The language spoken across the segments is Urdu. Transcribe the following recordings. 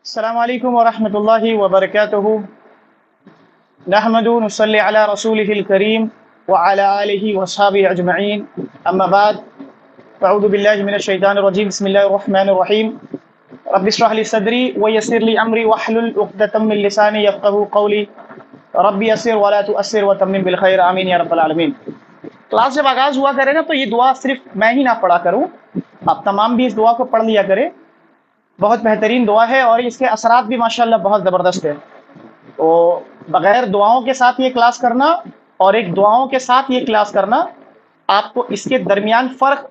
السلام علیکم ورحمۃ اللہ وبرکاتہ نحمد نصلی علی رسولہ الکریم وعلی آلہ وصحبہ اجمعین اما بعد اعوذ باللہ من الشیطان الرجیم بسم اللہ الرحمن الرحیم رب اشرح لی صدری ویسر لی امری واحلل عقدۃ من لسانی یفقهوا قولی رب یسر ولا تؤثر وتمم بالخیر آمین یا رب العالمین۔ کلاس جب آغاز ہوا کرے نا تو یہ دعا صرف میں ہی نہ پڑھا کروں، آپ تمام بھی اس دعا کو پڑھ لیا کرے، بہت بہترین دعا ہے اور اس کے اثرات بھی ماشاءاللہ بہت زبردست ہے۔ تو بغیر دعاؤں کے ساتھ یہ کلاس کرنا اور ایک دعاؤں کے ساتھ یہ کلاس کرنا، آپ کو اس کے درمیان فرق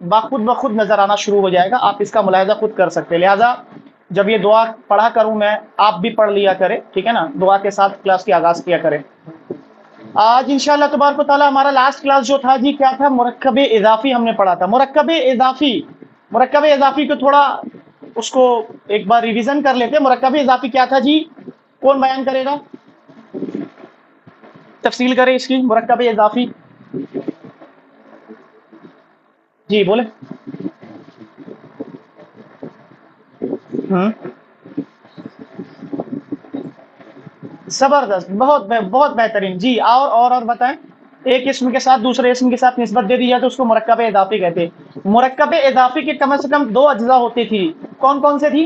بخود نظر آنا شروع ہو جائے گا، آپ اس کا ملاحظہ خود کر سکتے ہیں۔ لہٰذا جب یہ دعا پڑھا کروں میں، آپ بھی پڑھ لیا کرے، ٹھیک ہے نا، دعا کے ساتھ کلاس کی آغاز کیا کرے۔ آج انشاءاللہ تبارک و تعالیٰ ہمارا لاسٹ کلاس جو تھا جی کیا تھا؟ مرکب اضافی ہم نے پڑھا تھا۔ مرکب اضافی کو تھوڑا اس کو ایک بار ریویژن کر لیتے ہیں۔ مرکب اضافی کیا تھا جی؟ کون بیان کرے گا؟ تفصیل کرے اس کی مرکب اضافی، جی بولے۔ زبردست، بہت بہترین جی۔ اور بتائیں، ایک اسم کے ساتھ دوسرے اسم کے ساتھ نسبت دے دی جائے تو اس کو مرکب اضافی کہتے ہیں۔ مرکب اضافی کے کم سے کم دو اجزاء ہوتی تھی، کون کون سے تھی؟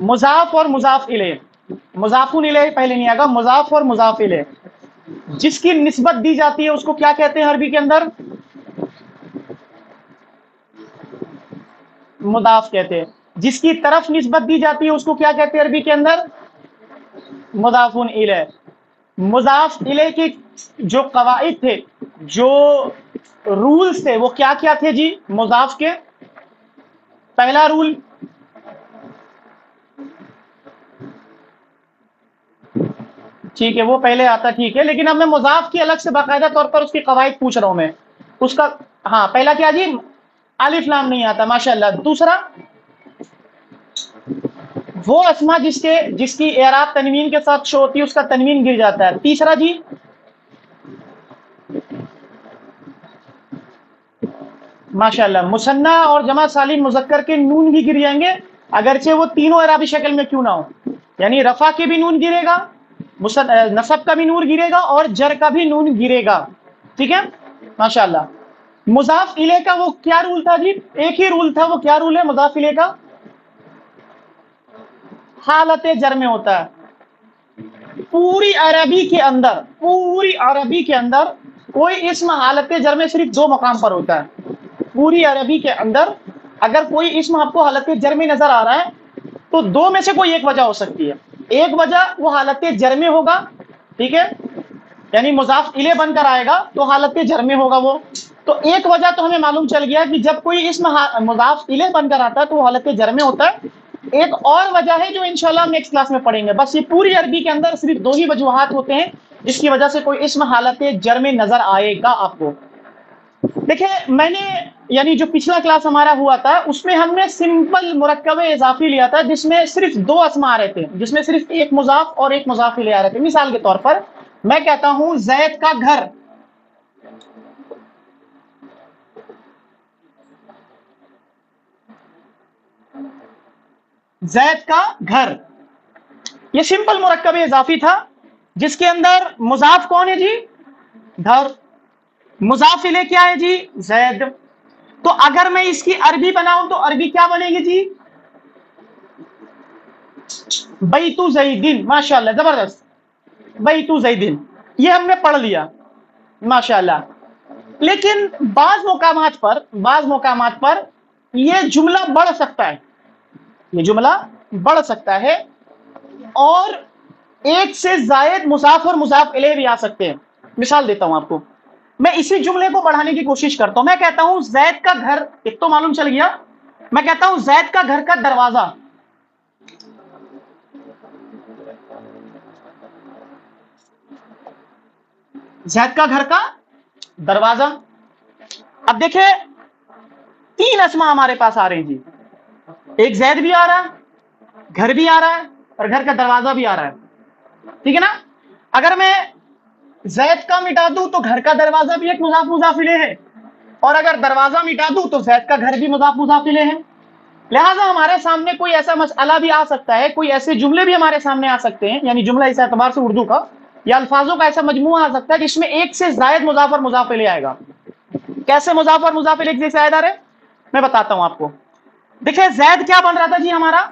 مضاف اور مضاف الیہ۔ مضاف الیہ پہلے نہیں آگا، مضاف اور مضاف الیہ۔ جس کی نسبت دی جاتی ہے اس کو کیا کہتے ہیں عربی کے اندر؟ مضاف کہتے ہیں۔ جس کی طرف نسبت دی جاتی ہے اس کو کیا کہتے ہیں عربی کے اندر؟ مضاف الیہ۔ مضاف الیہ کے جو قواعد تھے، جو رولز تھے، وہ کیا کیا تھے جی مضاف کے؟ پہلا رول، ٹھیک ہے وہ پہلے آتا، ٹھیک ہے، لیکن اب میں مضاف کی الگ سے باقاعدہ طور پر اس کی قواعد پوچھ رہا ہوں میں اس کا۔ ہاں پہلا کیا جی؟ الف لام نہیں آتا، ماشاءاللہ۔ دوسرا، وہ اسما جس کی اعراب تنوین کے ساتھ شو ہوتی ہے اس کا تنوین گر جاتا ہے۔ تیسرا جی، ماشاءاللہ، مثنی اور جمع سالم مذکر کے نون بھی گر جائیں گے، اگرچہ وہ تینوں اعرابی شکل میں کیوں نہ ہو، یعنی رفع کے بھی نون گرے گا، نصب کا بھی نون گرے گا اور جر کا بھی نون گرے گا، ٹھیک ہے ماشاءاللہ۔ مضاف الیہ کا وہ کیا رول تھا جی؟ ایک ہی رول تھا، وہ کیا رول ہے مضاف الیہ کا؟ حالت جر میں ہوتا ہے۔ پوری عربی کے اندر کوئی اسم حالت جر میں صرف دو مقام پر ہوتا ہے۔ پوری عربی کے اندر اگر کوئی اسم آپ کو حالت جر میں نظر آ رہا ہے تو دو میں سے کوئی ایک وجہ ہو سکتی ہے۔ ایک وجہ وہ حالت جر میں ہوگا، ٹھیک ہے، یعنی مضاف الیہ بن کر آئے گا تو حالت جر میں ہوگا وہ۔ تو ایک وجہ تو ہمیں معلوم چل گیا کہ جب کوئی اسم مضاف الیہ بن کر آتا ہے تو وہ حالت جر میں ہوتا ہے۔ ایک اور وجہ ہے جو انشاءاللہ ہم نیکسٹ کلاس میں پڑھیں گے۔ بس یہ پوری عربی کے اندر صرف دو ہی وجوہات ہوتے ہیں جس کی وجہ سے کوئی اسم حالت جر میں نظر آئے گا آپ کو۔ دیکھیں، میں نے یعنی جو پچھلا کلاس ہمارا ہوا تھا اس میں ہم نے سمپل مرکب اضافی لیا تھا جس میں صرف دو اسما آ رہے تھے، جس میں صرف ایک مضاف اور ایک مضاف الیہ آ رہے تھے۔ مثال کے طور پر میں کہتا ہوں زید کا گھر، زید کا گھر، یہ سمپل مرکب اضافی تھا جس کے اندر مضاف کون ہے جی؟ گھر، مضاف الیہ کیا ہے جی؟ زید۔ تو اگر میں اس کی عربی بناؤں تو عربی کیا بنے گی جی؟ بیت زیدن، ماشاءاللہ زبردست، بیت زیدن، یہ ہم نے پڑھ لیا ماشاءاللہ۔ لیکن بعض مقامات پر یہ جملہ بڑھ سکتا ہے اور ایک سے زائد مضاف اور مضاف الیہ بھی آ سکتے ہیں۔ مثال دیتا ہوں آپ کو، میں اسی جملے کو بڑھانے کی کوشش کرتا ہوں۔ میں کہتا ہوں زید کا گھر، ایک تو معلوم چل گیا، میں کہتا ہوں زید کا گھر کا دروازہ، زید کا گھر کا دروازہ۔ اب دیکھیں تین اسما ہمارے پاس آ رہے ہیں جی، ایک زید بھی آ رہا ہے، گھر بھی آ رہا ہے اور گھر کا دروازہ بھی آ رہا ہے، ٹھیک ہے نا۔ اگر میں زید کا مٹا دوں تو گھر کا دروازہ بھی ایک مضاف الیہ ہے اور اگر دروازہ مٹا دوں تو زید کا گھر بھی مضاف مضاف الیہ ہے. لہٰذا ہمارے سامنے کوئی ایسا مسئلہ بھی آ سکتا ہے, کوئی ایسے جملے بھی ہمارے سامنے آ سکتے ہیں, یعنی جملہ اس اعتبار سے اردو کا یا الفاظوں کا ایسا مجموعہ آ سکتا ہے جس میں ایک سے زائد مضاف اور مضاف الیہ آئے گا. کیسے مضاف اور مضاف الیہ ایک سے زائد آ رہے, میں بتاتا ہوں آپ کو. دیکھیں زید کیا بن رہا تھا جی, ہمارا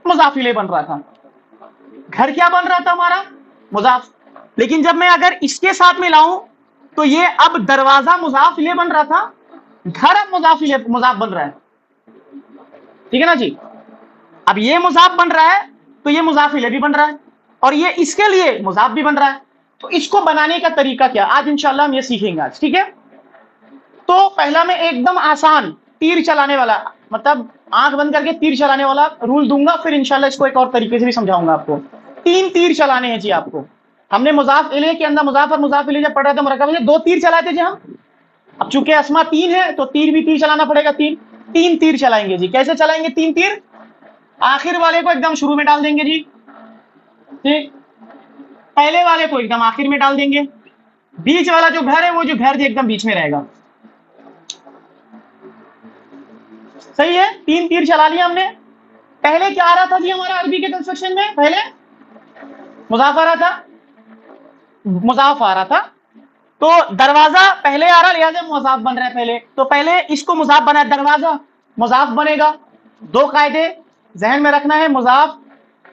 مضاف الیہ بن رہا تھا. گھر کیا بن رہا تھا ہمارا, مضاف. لیکن جب میں اگر اس کے ساتھ ملاؤں تو یہ اب دروازہ مضاف الیہ بن رہا تھا, گھر اب مضاف بن رہا ہے. ٹھیک ہے نا جی. اب یہ مضاف بن رہا ہے تو یہ مضاف الیہ بھی بن رہا ہے, اور یہ اس کے لیے مضاف بھی بن رہا ہے. تو اس کو بنانے کا طریقہ کیا, آج انشاءاللہ ہم یہ سیکھیں گے آج. ٹھیک ہے, تو پہلا میں ایک دم آسان تیر چلانے والا, مطلب آنکھ بند کر کے تیر چلانے والا رول دوں گا, پھر انشاءاللہ اس کو ایک اور طریقے سے بھی سمجھاؤں گا آپ کو. 3 تیر چلانے ہیں جی آپ کو. ہم نے مضاف الیہ کے اندر مضاف اور مضاف الیہ جب پڑھ رہے تھے مرکب میں 2 تیر چلائے تھے جی ہم. اب چونکہ اسما 3 ہے تو تیر بھی تیر چلانا پڑے گا, 3 تیر چلائیں گے جی. کیسے چلائیں گے 3 تیر؟ آخر والے کو ایک دم شروع میں ڈال دیں گے جی, ٹھیک, پہلے والے کو ایک دم آخر میں ڈال دیں گے, بیچ والا جو گھر ہے وہ جو گھر ایک دم بیچ میں رہے گا. صحیح ہے, 3 تیر چلا لیا ہم نے. پہلے کیا آ رہا تھا جی ہمارا عربی کے کنسٹرکشن میں, پہلے مضاف آ رہا تھا, مضاف آ رہا تھا. تو دروازہ پہلے آ رہا, لہٰذا مضاف بن رہا ہے پہلے, تو پہلے اس کو مضاف بنا ہے, دروازہ مضاف بنے گا. 2 قاعدے ذہن میں رکھنا ہے, مضاف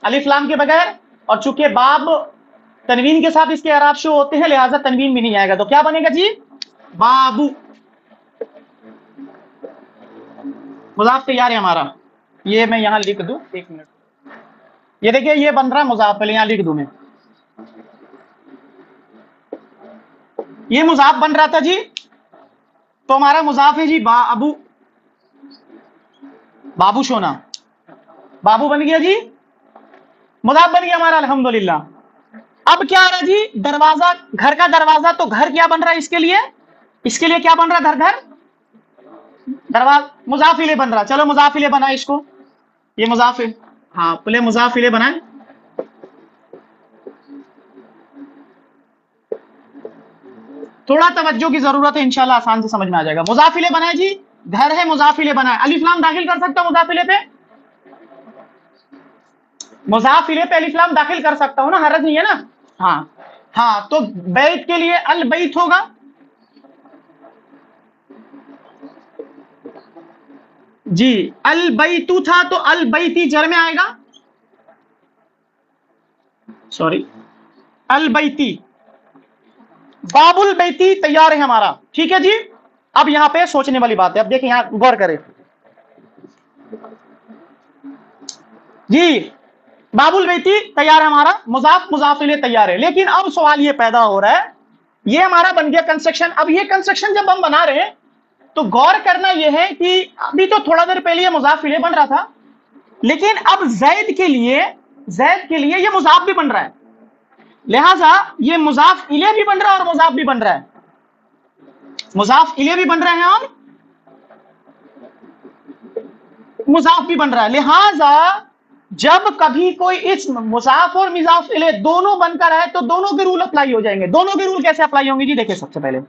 الف لام کے بغیر, اور چونکہ باب تنوین کے ساتھ اس کے اعراب شو ہوتے ہیں لہٰذا تنوین بھی نہیں آئے گا. تو کیا بنے گا جی, بابو. مضاف تیار ہے ہمارا. یہ میں یہاں لکھ دوں, 1 منٹ. یہ دیکھیں یہ بن رہا مضاف, پہلے یہاں لکھ دوں میں. یہ مضاف بن رہا تھا جی, تو ہمارا مضاف ہے جی بابو. بابو شونا, بابو بن گیا جی, مضاف بن گیا ہمارا الحمدللہ. اب کیا آ رہا جی, دروازہ, گھر کا دروازہ, تو گھر کیا بن رہا ہے اس کے لیے کیا بن رہا ہے, گھر دروازہ مضاف الیہ بن رہا. چلو مضاف الیہ بنا اس کو, یہ مضاف ہے, ہاں پہلے مضاف الیہ بنائیں. تھوڑا توجہ کی ضرورت ہے, انشاءاللہ آسان سے سمجھ میں آ جائے گا. مضاف الیہ بنائے جی, گھر ہے مضاف الیہ بنائے. الف لام داخل کر سکتا ہوں مضاف الیہ پہ, مضاف الیہ پہ الف لام داخل کر سکتا ہوں نا, حرج نہیں ہے نا. ہاں ہاں, تو بیت کے لیے البیت ہوگا, جی البیتو تھا تو البیتی جر میں آئے گا, سوری البیتی. باب البیتی تیار ہے ہمارا. ٹھیک ہے جی. اب یہاں پہ سوچنے والی بات ہے, اب دیکھیں یہاں غور کریں جی. باب البیتی تیار ہے ہمارا, مضاف مضاف الیہ تیار ہے. لیکن اب سوال یہ پیدا ہو رہا ہے, یہ ہمارا بن گیا کنسٹرکشن. اب یہ کنسٹرکشن جب ہم بنا رہے ہیں تو غور کرنا یہ ہے کہ ابھی تو تھوڑا دیر پہلے یہ مضاف الیہ بن رہا تھا, لیکن اب زید کے لیے یہ مضاف بھی بن رہا ہے. لہذا یہ مضاف الیہ بھی بن رہا ہے اور مضاف بھی بن رہا ہے, مضاف الیہ بھی بن رہے ہیں اور مضاف بھی بن رہا ہے. لہذا جب کبھی کوئی اسم مضاف اور مضاف الیہ دونوں بن کر ہے تو دونوں کے رول اپلائی ہو جائیں گے. دونوں کے رول کیسے اپلائی ہوں گے جی, دیکھیں سب سے پہلے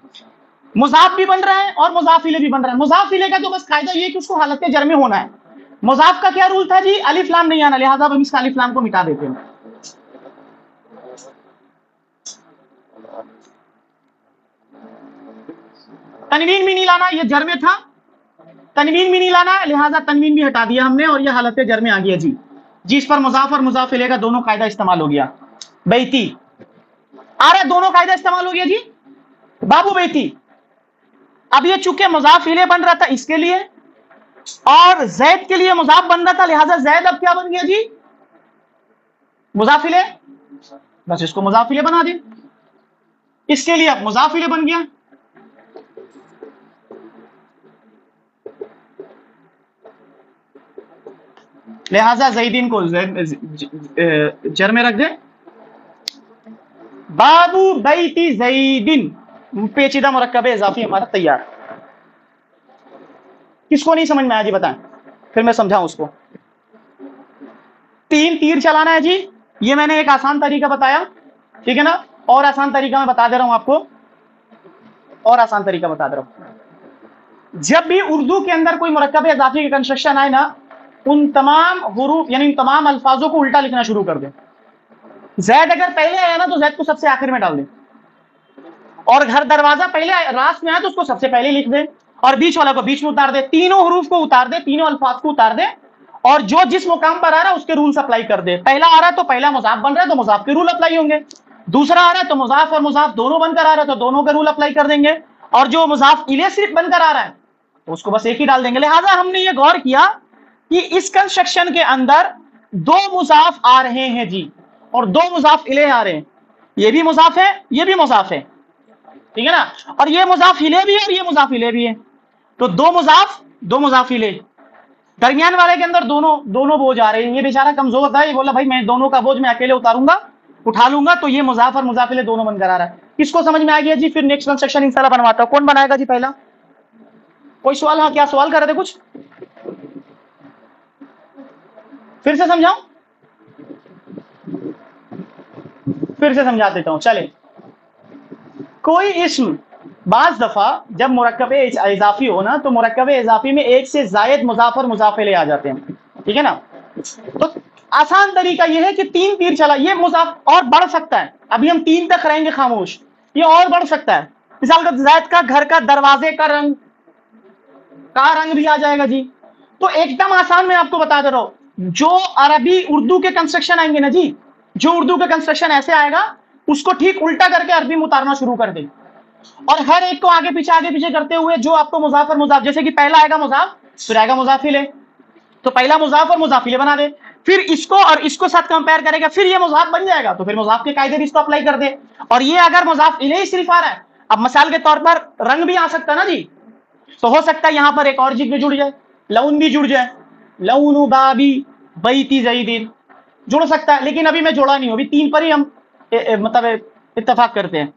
مضاف بھی بن رہا ہے اور مضاف الیہ بھی بن رہا ہے. مضاف الیہ کا تو بس قاعدہ یہ کہ اس کو حالت جر میں ہونا ہے. مضاف کا کیا رول تھا جی, الف لام نہیں آنا, لہذا ہم اس کا الف لام کو مٹا دیتے ہیں. تنوین بھی نہیں لانا, یہ جر میں تھا, تنوین بھی نہیں لانا, لہذا تنوین بھی ہٹا دیا ہم نے اور یہ حالت جر میں آ گیا جی. جس پر مضاف اور مضاف الیہ کا دونوں قاعدہ استعمال ہو گیا. بیتی آ رہا, دونوں قاعدہ استعمال ہو گیا جی. بابو بیتی. اب یہ چونکہ مضاف الیہ بن رہا تھا اس کے لیے اور زید کے لیے مضاف بن رہا تھا, لہذا زید اب کیا بن گیا جی, مضاف الیہ. بس اس کو مضاف الیہ بنا دیں, اس کے لیے اب مضاف الیہ بن گیا. لہذا زیدین کو جر میں رکھ دیں. بابو بیتی زیدین, پیچیدہ مرکب اضافی ہمارا تیار. کس کو نہیں سمجھ میں آیا جی بتائیں, پھر میں سمجھاؤں اس کو. 3 تیر چلانا ہے جی, یہ میں نے ایک آسان طریقہ بتایا, ٹھیک ہے نا. اور آسان طریقہ میں بتا دے رہا ہوں آپ کو, اور آسان طریقہ بتا دے رہا ہوں. جب بھی اردو کے اندر کوئی مرکب اضافی کی کنسٹرکشن آئے نا، ان تمام حروف یعنی ان تمام الفاظوں کو الٹا لکھنا شروع کر دیں. زید اگر پہلے آیا نا تو زید کو سب سے آخر میں ڈال دیں، اور گھر دروازہ پہلے راست میں آیا تو اس کو سب سے پہلے لکھ دیں، اور بیچ والا کو بیچ میں اتار دے. تینوں حروف کو اتار دے، تینوں الفاظ کو اتار دے، اور جو جس مقام پر آ رہا ہے اس کے رولز اپلائی کر دے. پہلا آ رہا ہے تو پہلا مضاف بن رہا ہے تو مضاف کے رول اپلائی ہوں گے. دوسرا آ رہا ہے تو مضاف اور مضاف دونوں بن کر آ رہا ہے تو دونوں کے رول اپلائی کر دیں گے. اور جو مضاف الیہ صرف بن کر آ رہا ہے تو اس کو بس ایک ہی ڈال دیں گے. لہٰذا ہم نے یہ غور کیا کہ اس کنسٹرکشن کے اندر دو مضاف آ رہے ہیں جی، اور دو مضاف الیہ آ رہے ہیں. یہ بھی مضاف ہے، یہ بھی مضاف ہے، ٹھیک ہے نا، اور یہ مضاف الیہ بھی ہے اور یہ مضاف الیہ بھی ہے. تو دو مضاف الیہ، درمیان والے کے اندر دونوں بوجھ آ رہے ہیں. یہ بیچارہ کمزور تھا، یہ بولا بھائی میں دونوں کا بوجھ میں اکیلے اتاروں گا، اٹھا لوں گا، تو یہ مضاف اور مضاف الیہ دونوں بن کر آ رہا ہے. کس کو سمجھ میں آ گیا جی؟ پھر نیکسٹ کنسٹرکشن انشاءاللہ بنواتا ہوں. کون بنائے گا جی پہلا؟ کوئی سوال؟ ہاں کیا سوال کر رہے تھے کچھ؟ پھر سے سمجھاؤں؟ پھر سے سمجھا دیتا ہوں. چلے، کوئی اسم بعض دفعہ جب مرکب اضافی ہو نا تو مرکب اضافی میں ایک سے زائد مضاف اور مضاف الیہ آ جاتے ہیں، ٹھیک ہے نا. تو آسان طریقہ یہ ہے کہ تین تیر چلا، یہ مضاف اور بڑھ سکتا ہے. ابھی ہم تین تک رہیں گے خاموش، یہ اور بڑھ سکتا ہے. مثال کا زید کا گھر کا دروازے کا رنگ بھی آ جائے گا جی. تو ایک دم آسان میں آپ کو بتا دے رہا ہوں، جو عربی اردو کے کنسٹرکشن آئیں گے نا جی، جو اردو کے کنسٹرکشن ایسے آئے گا اس کو ٹھیک الٹا کر کے عربی میں اتارنا شروع کر دیں، اور ہر ایک کو آگے پیچھے کرتے ہوئے جو آپ کو مضاف اور مضاف، جیسے کہ پہلا آئے گا مضاف پھر آئے گا مضاف الیہ، تو پہلا مضاف اور مضاف الیہ بنا دے. پھر اس کو اور اس کو ساتھ کمپیئر کرے گا، پھر یہ مضاف بن جائے گا تو پھر مضاف کے قاعدے بھی اس کو اپلائی کر دے. اور یہ اگر مضاف الیہ ہی صرف آ رہا ہے، اب مثال کے طور پر رنگ بھی آ سکتا ہے نا جی، تو ہو سکتا ہے یہاں پر ایک اور چیز بھی جڑ جائے، لون بھی جڑ جائے، لون بابی بیتی زیدین جڑ سکتا ہے. لیکن ابھی میں جوڑا نہیں ہوں، ابھی تین پر ہی ہم مطلب اتفاق کرتے ہیں.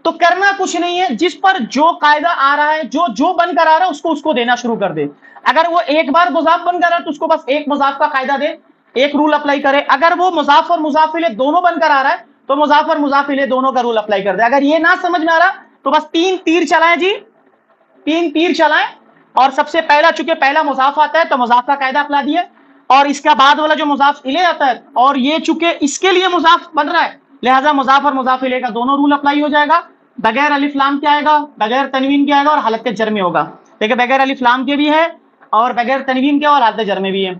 تو کرنا کچھ نہیں ہے، جس پر جو قاعدہ آ رہا ہے، جو بن کر آ رہا ہے اس کو دینا شروع کر دے. اگر وہ ایک بار مضاف بن کر آ رہا ہے تو اس کو بس ایک مضاف کا قاعدہ دے، ایک رول اپلائی کرے. اگر وہ مضاف اور مضاف الیہ دونوں بن کر آ رہا ہے تو مضاف اور مضاف الیہ دونوں کا رول اپلائی کر دے. اگر یہ نہ سمجھ میں آ رہا تو بس تین تیر چلائیں جی، تین تیر چلائیں، اور سب سے پہلا چونکہ پہلا مضاف آتا ہے تو مضاف کا قاعدہ اپنا دیے، اور اس کا بعد والا جو مضاف الیہ آتا ہے اور یہ چونکہ اس کے لیے مضاف بن رہا ہے لہذا مضاف اور مضاف الیہ کا دونوں رول اپلائی ہو جائے گا. بغیر الف لام کے آئے گا، بغیر تنوین کے آئے گا، اور حالت جر میں ہوگا. دیکھیں بغیر الف لام کے بھی ہے اور بغیر تنوین کے اور حالت جر میں بھی ہے.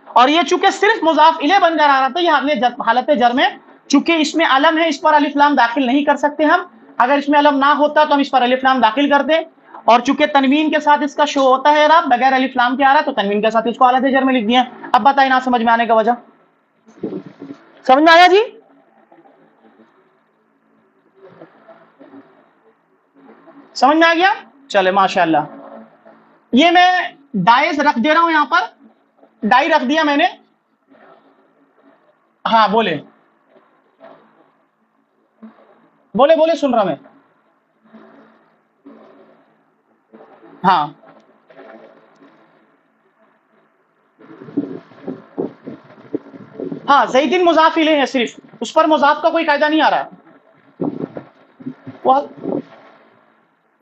اور یہ چونکہ صرف مضاف الیہ بن کر آ رہا تھا، یہ حالت جر میں چونکہ اس میں علم ہے، اس پر الف لام داخل نہیں کر سکتے ہم. اگر اس میں علم نہ ہوتا تو ہم اس پر الف لام داخل کرتے، اور چونکہ تنوین کے ساتھ اس کا شو ہوتا ہے رب، بغیر الف لام کے آ رہا ہے تو تنوین کے ساتھ اس کو حالت جر میں لکھ دیا. اب بتائیں نہ سمجھ میں آنے کا وجہ؟ سمجھ میں آیا جی؟ سمجھ میں آ گیا؟ چلے ماشاءاللہ. یہ میں ڈائز رکھ دے رہا ہوں، یہاں پر ڈائی رکھ دیا میں نے. ہاں بولے بولے سن رہا میں. ہاں ہاں زیدین مضاف الیہ ہے، صرف اس پر مضاف کا کوئی قاعدہ نہیں آ رہا.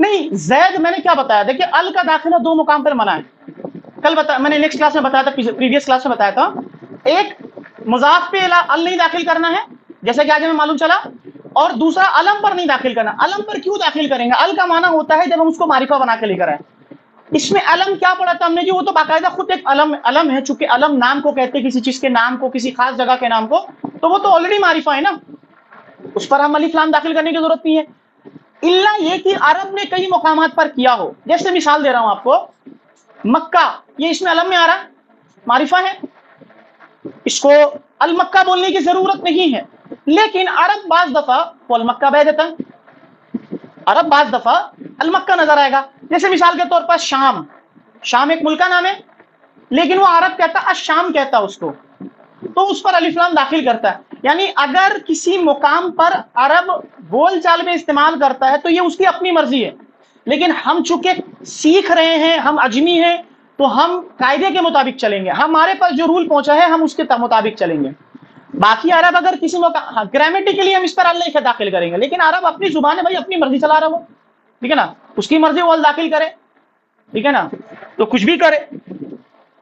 نہیں زید میں نے کیا بتایا، دیکھیں ال کا داخلہ دو مقام پر منع ہے. کل میں نے نیکسٹ کلاس میں بتایا تھا، پریویس کلاس میں بتایا تھا. ایک مضاف پہ ال نہیں داخل کرنا ہے جیسے کہ آج ہمیں معلوم چلا، اور دوسرا علم پر نہیں داخل کرنا. علم پر کیوں داخل کریں گے؟ ال کا معنی ہوتا ہے جب ہم اس کو معرفہ بنا کے لے کر آئے. اس میں علم کیا پڑھا تھا ہم نے جی؟ وہ تو باقاعدہ خود ایک علم ہے، چونکہ علم نام کو کہتے ہیں، کسی چیز کے نام کو، کسی خاص جگہ کے نام کو، تو وہ تو آلریڈی معرفہ ہے نا، اس پر ہم الف لام داخل کرنے کی ضرورت نہیں ہے. اللہ یہ کہ عرب نے کئی مقامات پر کیا ہو. جیسے مثال دے رہا ہوں آپ کو، مکہ، یہ اس میں علم میں آ رہا معرفہ ہے، اس کو المکہ بولنے کی ضرورت نہیں ہے. لیکن عرب بعض دفعہ وہ المکہ بہ دیتا ہے، عرب بعض دفعہ المکہ نظر آئے گا. جیسے مثال کے طور پر شام ایک ملک کا نام ہے، لیکن وہ عرب کہتا الشام کہتا اس کو، تو اس پر الف لام داخل کرتا ہے. یعنی اگر کسی مقام پر عرب بول چال میں استعمال کرتا ہے تو یہ اس کی اپنی مرضی ہے، لیکن ہم چونکہ سیکھ رہے ہیں، ہم اجمی ہیں، تو ہم قاعدے کے مطابق چلیں گے. ہمارے پاس جو رول پہنچا ہے ہم اس کے مطابق چلیں گے. باقی عرب اگر کسی موقع گرامیٹیکلی ہم اس پر اللہ سے داخل کریں گے، لیکن عرب اپنی زبان ہے بھائی، اپنی مرضی چلا رہا وہ، ٹھیک ہے نا، اس کی مرضی وہ داخل کرے. ٹھیک ہے نا, تو کچھ بھی کرے,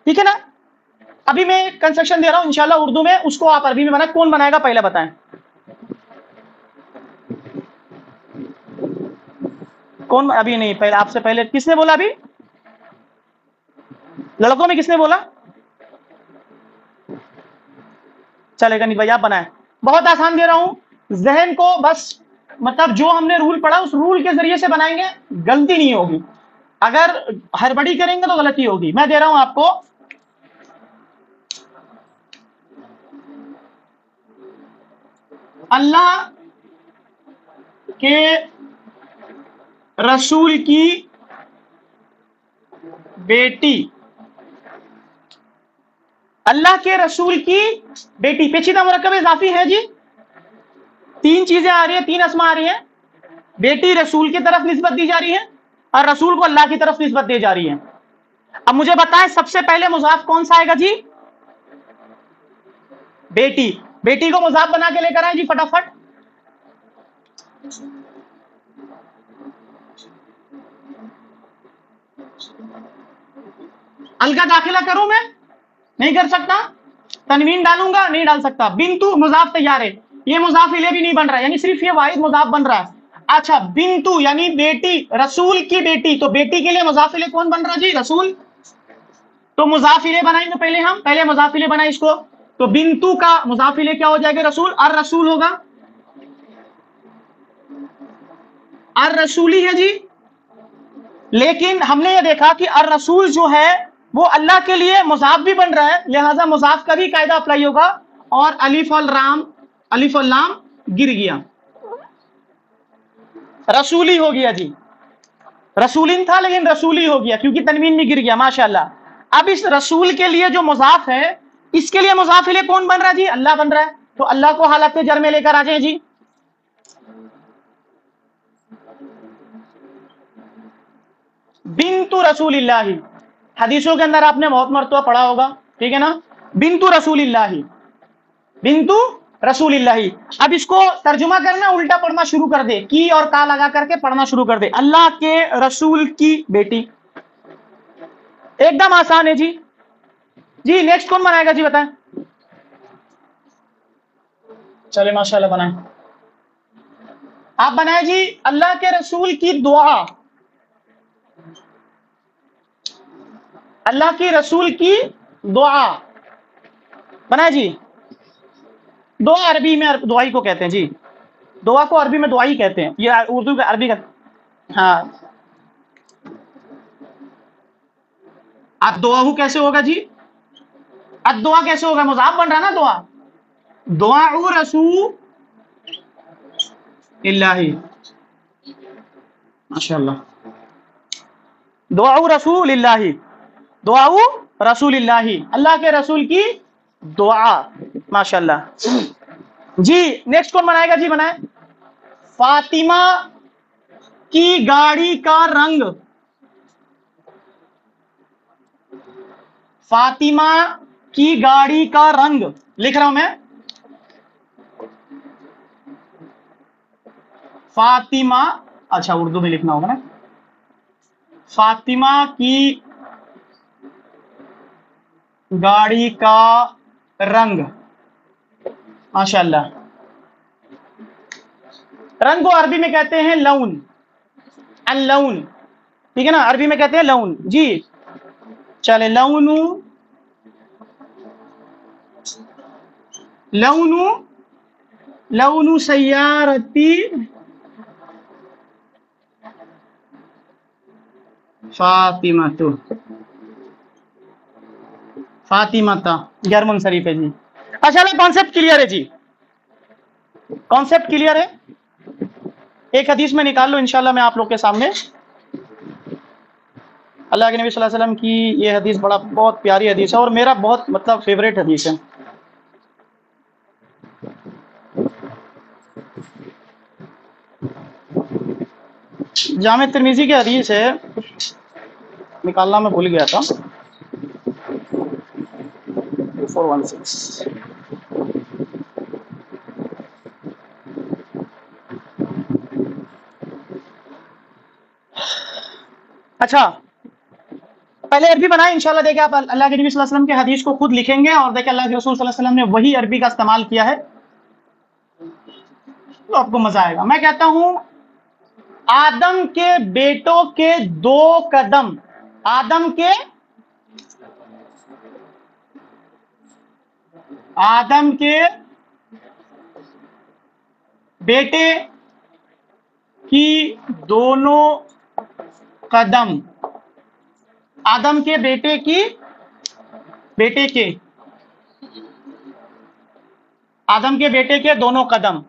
ٹھیک ہے نا. ابھی میں کنسٹرکشن دے رہا ہوں انشاءاللہ اردو میں, اس کو آپ عربی میں بنائیں. کون بنائے گا پہلے بتائیں, کون؟ ابھی نہیں, پہلے آپ سے پہلے کس نے بولا؟ ابھی لڑکوں میں کس نے بولا؟ چلے گا نہیں بھائی, آپ بنائیں. بہت آسان دے رہا ہوں, ذہن کو بس مطلب جو ہم نے رول پڑھا اس رول کے ذریعے سے بنائیں گے, غلطی نہیں ہوگی. اگر ہڑبڑی کریں گے تو غلطی ہوگی. میں دے رہا ہوں آپ کو, اللہ کے رسول کی بیٹی, اللہ کے رسول کی بیٹی, پیچیدہ مرکب اضافی ہے جی. تین چیزیں آ رہی ہیں, تین اسما آ رہی ہیں. بیٹی رسول کی طرف نسبت دی جا رہی ہے, اور رسول کو اللہ کی طرف نسبت دی جا رہی ہے. اب مجھے بتائیں سب سے پہلے مضاف کون سا آئے گا جی؟ بیٹی. بیٹی کو مضاف بنا کے لے کر آئیں جی فٹافٹ. ال کا داخلہ کروں میں؟ نہیں کر سکتا. تنوین ڈالوں گا؟ نہیں ڈال سکتا. بنتو مضاف تیار ہے, یہ مضاف الیہ بھی نہیں بن رہا, یعنی صرف یہ واحد مضاف بن رہا ہے. اچھا, بنتو یعنی بیٹی, رسول کی بیٹی, تو بیٹی کے لیے مضاف الیہ کون بن رہا جی؟ رسول. تو مضاف الیہ بنائیں گے پہلے ہم, پہلے مضاف الیہ بنائیں اس کو. تو بنتو کا مضاف الیہ کیا ہو جائے گا؟ رسول. الرسول ہوگا, الرسولی ہے جی. لیکن ہم نے یہ دیکھا کہ الرسول جو ہے وہ اللہ کے لیے مضاف بھی بن رہا ہے, لہذا مضاف کا بھی قاعدہ اپلائی ہوگا, اور الف واللام گر گیا, رسولی ہو گیا جی. رسولین تھا لیکن رسولی ہو گیا کیونکہ تنوین بھی گر گیا. ماشاءاللہ. اب اس رسول کے لیے جو مضاف ہے, اس کے لیے مضاف الیہ کون بن رہا ہے جی؟ اللہ بن رہا ہے. تو اللہ کو حالت جر میں لے کر آ جائیں جی. بنت رسول اللہ, حدیثوں کے اندر آپ نے بہت مرتبہ پڑھا ہوگا, ٹھیک ہے نا. بنت رسول اللہ, بنت رسول اللہ. اب اس کو ترجمہ کرنا, الٹا پڑھنا شروع کر دے, کی اور کا لگا کر کے پڑھنا شروع کر دے. اللہ کے رسول کی بیٹی, ایک دم آسان ہے جی. جی نیکسٹ کون بنائے گا جی بتائیں؟ چلے ماشاءاللہ بنائیں. آپ بنائیں جی اللہ کے رسول کی دعا, اللہ کی رسول کی دعا بنائے جی. دعا عربی میں دعائی کو کہتے ہیں جی, دعا کو عربی میں دعائی کہتے ہیں, یہ اردو کا عربی کا. ہاں, اب دعا کیسے ہوگا جی؟ اب دعا کیسے ہوگا؟ مضاف بن رہا نا دعا. دعا رسول اللہ, ماشاءاللہ. دعا رسول اللہ, دعا رسول اللہ, اللہ کے رسول کی دعا. ماشاءاللہ. جی نیکسٹ کون بنائے گا جی؟ بنائے. فاطمہ کی گاڑی کا رنگ, فاطمہ کی گاڑی کا رنگ لکھ رہا ہوں میں. فاطمہ, اچھا اردو میں لکھنا ہوگا نا. فاطمہ کی گاڑی کا رنگ, ماشاءاللہ. رنگ کو عربی میں کہتے ہیں لون, اللون, ٹھیک ہے نا, عربی میں کہتے ہیں لون جی. چلے, لون, لون, لون سیارتی فاطمہ, تو فاطمہ تا غیر منصرف ہے جی. اچھا کانسیپٹ کلیئر ہے جی, کانسیپٹ کلیئر ہے. ایک حدیث میں نکال لو انشاءاللہ میں آپ لوگ کے سامنے. اللہ کے نبی صلی اللہ علیہ وسلم کی یہ حدیث بہت پیاری حدیث ہے, اور میرا بہت مطلب فیوریٹ حدیث ہے. جامع ترمذی کی حدیث ہے, نکالنا میں بھول گیا تھا. 416. اچھا, پہلے عربی بنائیں انشاءاللہ. دیکھیں آپ اللہ کے نبی صلی اللہ علیہ وسلم کے حدیث کو خود لکھیں گے اور دیکھیں اللہ کے رسول صلی اللہ علیہ وسلم نے وہی عربی کا استعمال کیا ہے تو آپ کو مزہ آئے گا. میں کہتا ہوں آدم کے بیٹوں کے 2 قدم، آدم کے بیٹے کی دونوں قدم، آدم کے بیٹے کے آدم کے بیٹے کے دونوں قدم،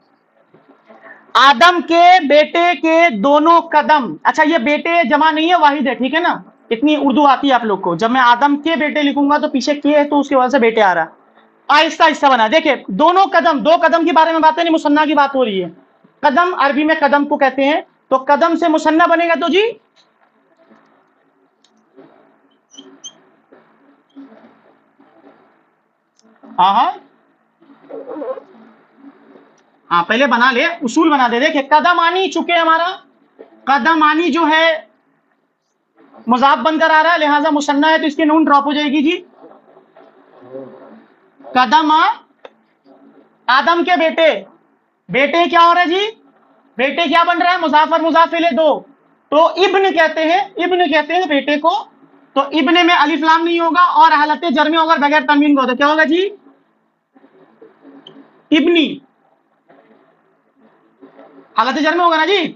آدم کے بیٹے کے دونوں قدم. اچھا یہ بیٹے جمع نہیں ہے، واحد ہے، ٹھیک ہے نا؟ اتنی اردو آتی ہے آپ لوگ کو. جب میں آدم کے بیٹے لکھوں گا تو پیچھے کے ہے تو اس کی وجہ سے بیٹے آ رہا. آہستہ آہستہ بنا. دیکھیں دونوں قدم، 2 قدم کے بارے میں باتیں نہیں، مثنیٰ کی بات ہو رہی ہے. قدم عربی میں قدم کو کہتے ہیں، تو قدم سے مثنیٰ بنے گا تو جی ہاں پہلے بنا لے، اصول بنا دے. دیکھیں قدمانی چکے ہمارا قدمانی جو ہے مضاف بن کر آ رہا ہے، لہٰذا مثنیٰ ہے تو اس کی نون ڈراپ ہو جائے گی. جی قدم آدم کے بیٹے کیا ہو رہا ہے جی؟ بیٹے کیا بن رہا ہے؟ مضاف اور مضاف الیہ 2. تو ابن کہتے ہیں بیٹے کو. تو ابن میں الف لام نہیں ہوگا اور حالت جر میں ہوگا بغیر تنوین کو. تو کیا ہوگا جی؟ ابنی. حالت جر میں ہوگا نا جی.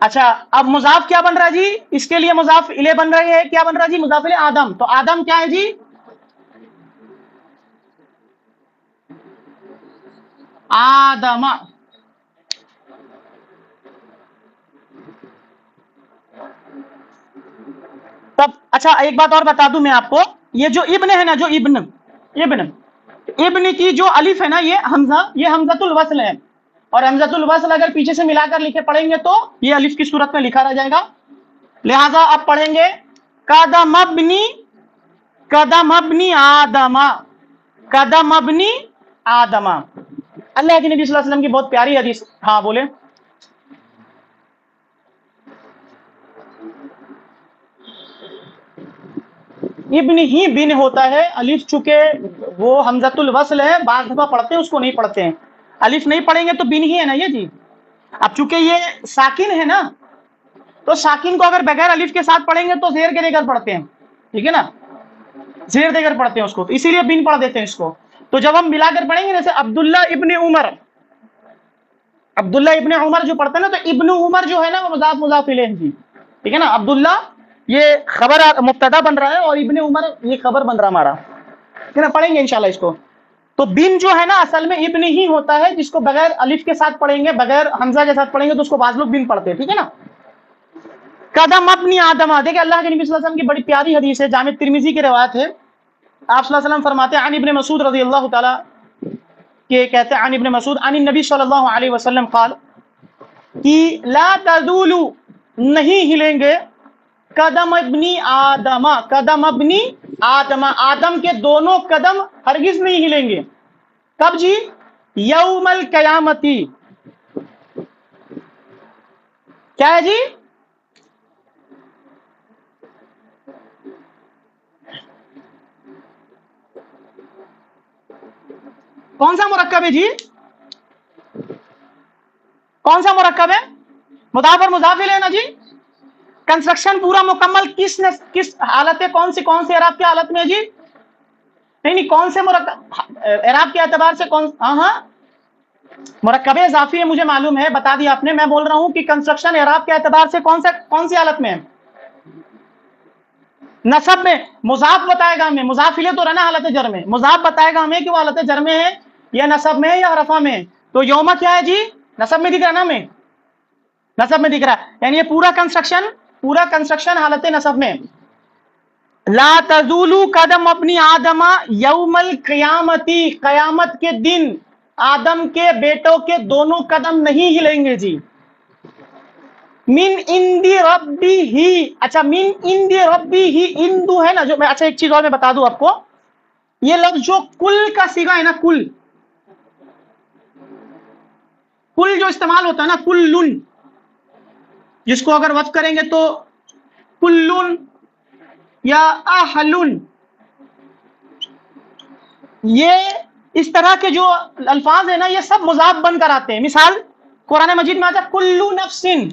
اچھا اب مضاف کیا بن رہا ہے جی؟ اس کے لیے مضاف الیہ بن رہی ہے. کیا بن رہا ہے جی؟ مضاف الیہ آدم. تو آدم کیا ہے جی؟ آدم. تب اچھا ایک بات اور بتا دوں میں آپ کو، یہ جو ابن ہے نا، جو ابن کی جو الف ہے نا، یہ حمزۃ الوصل ہے. اور حمزۃ الوصل اگر پیچھے سے ملا کر لکھے پڑھیں گے تو یہ الف کی صورت میں لکھا رہ جائے گا. لہذا آپ پڑھیں گے قدم ابنی آدم. قدم ابنی آدم. اللہ کے نبی صلی اللہ علیہ وسلم کی بہت پیاری حدیث. ہاں بولے. ابن ہی بن ہوتا ہے، الف چونکہ وہ حمزۃ الوصل ہے، بعض دفعہ پڑھتے ہیں اس کو نہیں پڑھتے ہیں. الف نہیں پڑھیں گے تو بن ہی ہے نا یہ جی. اب چونکہ یہ ساکن ہے نا، تو ساکن کو اگر بغیر الف کے ساتھ پڑھیں گے تو زیر کے دے کر پڑھتے ہیں، ٹھیک ہے نا؟ زیر دے کر پڑھتے ہیں اس کو، تو اسی لیے بن پڑھ دیتے ہیں اس کو. تو جب ہم ملا کر پڑھیں گے جیسے عبداللہ ابن عمر جو پڑھتے ہیں نا، تو ابن عمر جو ہے نا وہ مضاف الیہ جی، ٹھیک ہے نا؟ عبداللہ یہ خبر مبتدا بن رہا ہے اور ابن عمر یہ خبر بن رہا ہمارا، ٹھیک ہے نا؟ پڑھیں گے انشاءاللہ اس کو. تو بن جو ہے نا اصل میں ابن ہی ہوتا ہے، جس کو بغیر الف کے ساتھ پڑھیں گے، بغیر حمزہ کے ساتھ پڑھیں گے تو اس کو بعض لوگ بن پڑھتے ہیں، ٹھیک ہے نا؟ قدم ابنی آدم. دیکھیں اللہ کے نبی صلی اللہ علیہ وسلم کی بڑی پیاری حدیث ہے، جامع ترمذی کی روایت ہے. آپ صلی اللہ علیہ وسلم فرماتے ہیں عن ابن مسعود رضی اللہ تعالی کہ کہتے ہیں عن ابن مسعود عن النبی صلی اللہ علیہ وسلم قال کہ لا تزول، نہیں ہلیں گے، قدم ابنی آدم آدم کے دونوں قدم ہرگز نہیں ہلیں گے. کب جی؟ یوم القیامتی. کیا ہے جی؟ کون سا مرکب ہے جی؟ کون سا مرکب ہے؟ مضاف اور مضاف الیہ نا جی. کنسٹرکشن پورا مکمل کس حالت ہے؟ کون سی اعراب کی حالت میں جی؟ نہیں کون سے مرکب اعراب کے اعتبار سے کون؟ ہاں مرکب اضافی ہے، مجھے معلوم ہے، بتا دیا آپ نے. میں بول رہا ہوں کہ کنسٹرکشن اعراب کے اعتبار سے کون سی حالت میں ہے؟ نصب میں. مضاف بتائے گا ہمیں، مضاف الیہ تو رہنا حالت جر میں، مضاف بتائے گا ہمیں کہ وہ حالت جر میں ہے یا نصب میں ہے یا رفع میں ہے. تو یوم کیا ہے جی؟ نصب میں دکھ رہا نا ہمیں، نصب میں دکھ رہا ہے، یعنی یہ پورا کنسٹرکشن حالت نصب میں. لا تزول قدم ابنی آدم یوم القیامتی، قیامت کے دن آدم کے بیٹوں کے دونوں قدم نہیں ہلیں گے جی. من اندی ربی ہی. اچھا من اندی ربی ہی، اندو ہے نا جو، میں اچھا ایک چیز اور میں بتا دوں آپ کو، یہ لفظ جو کل کا صیغہ ہے نا، کل جو استعمال ہوتا ہے نا، کلن، جس کو اگر وقف کریں گے تو کلن یا اہلن، یہ اس طرح کے جو الفاظ ہیں نا یہ سب مضاف بن کر آتے ہیں. مثال قرآن مجید میں آتا ہے کلو نفسن،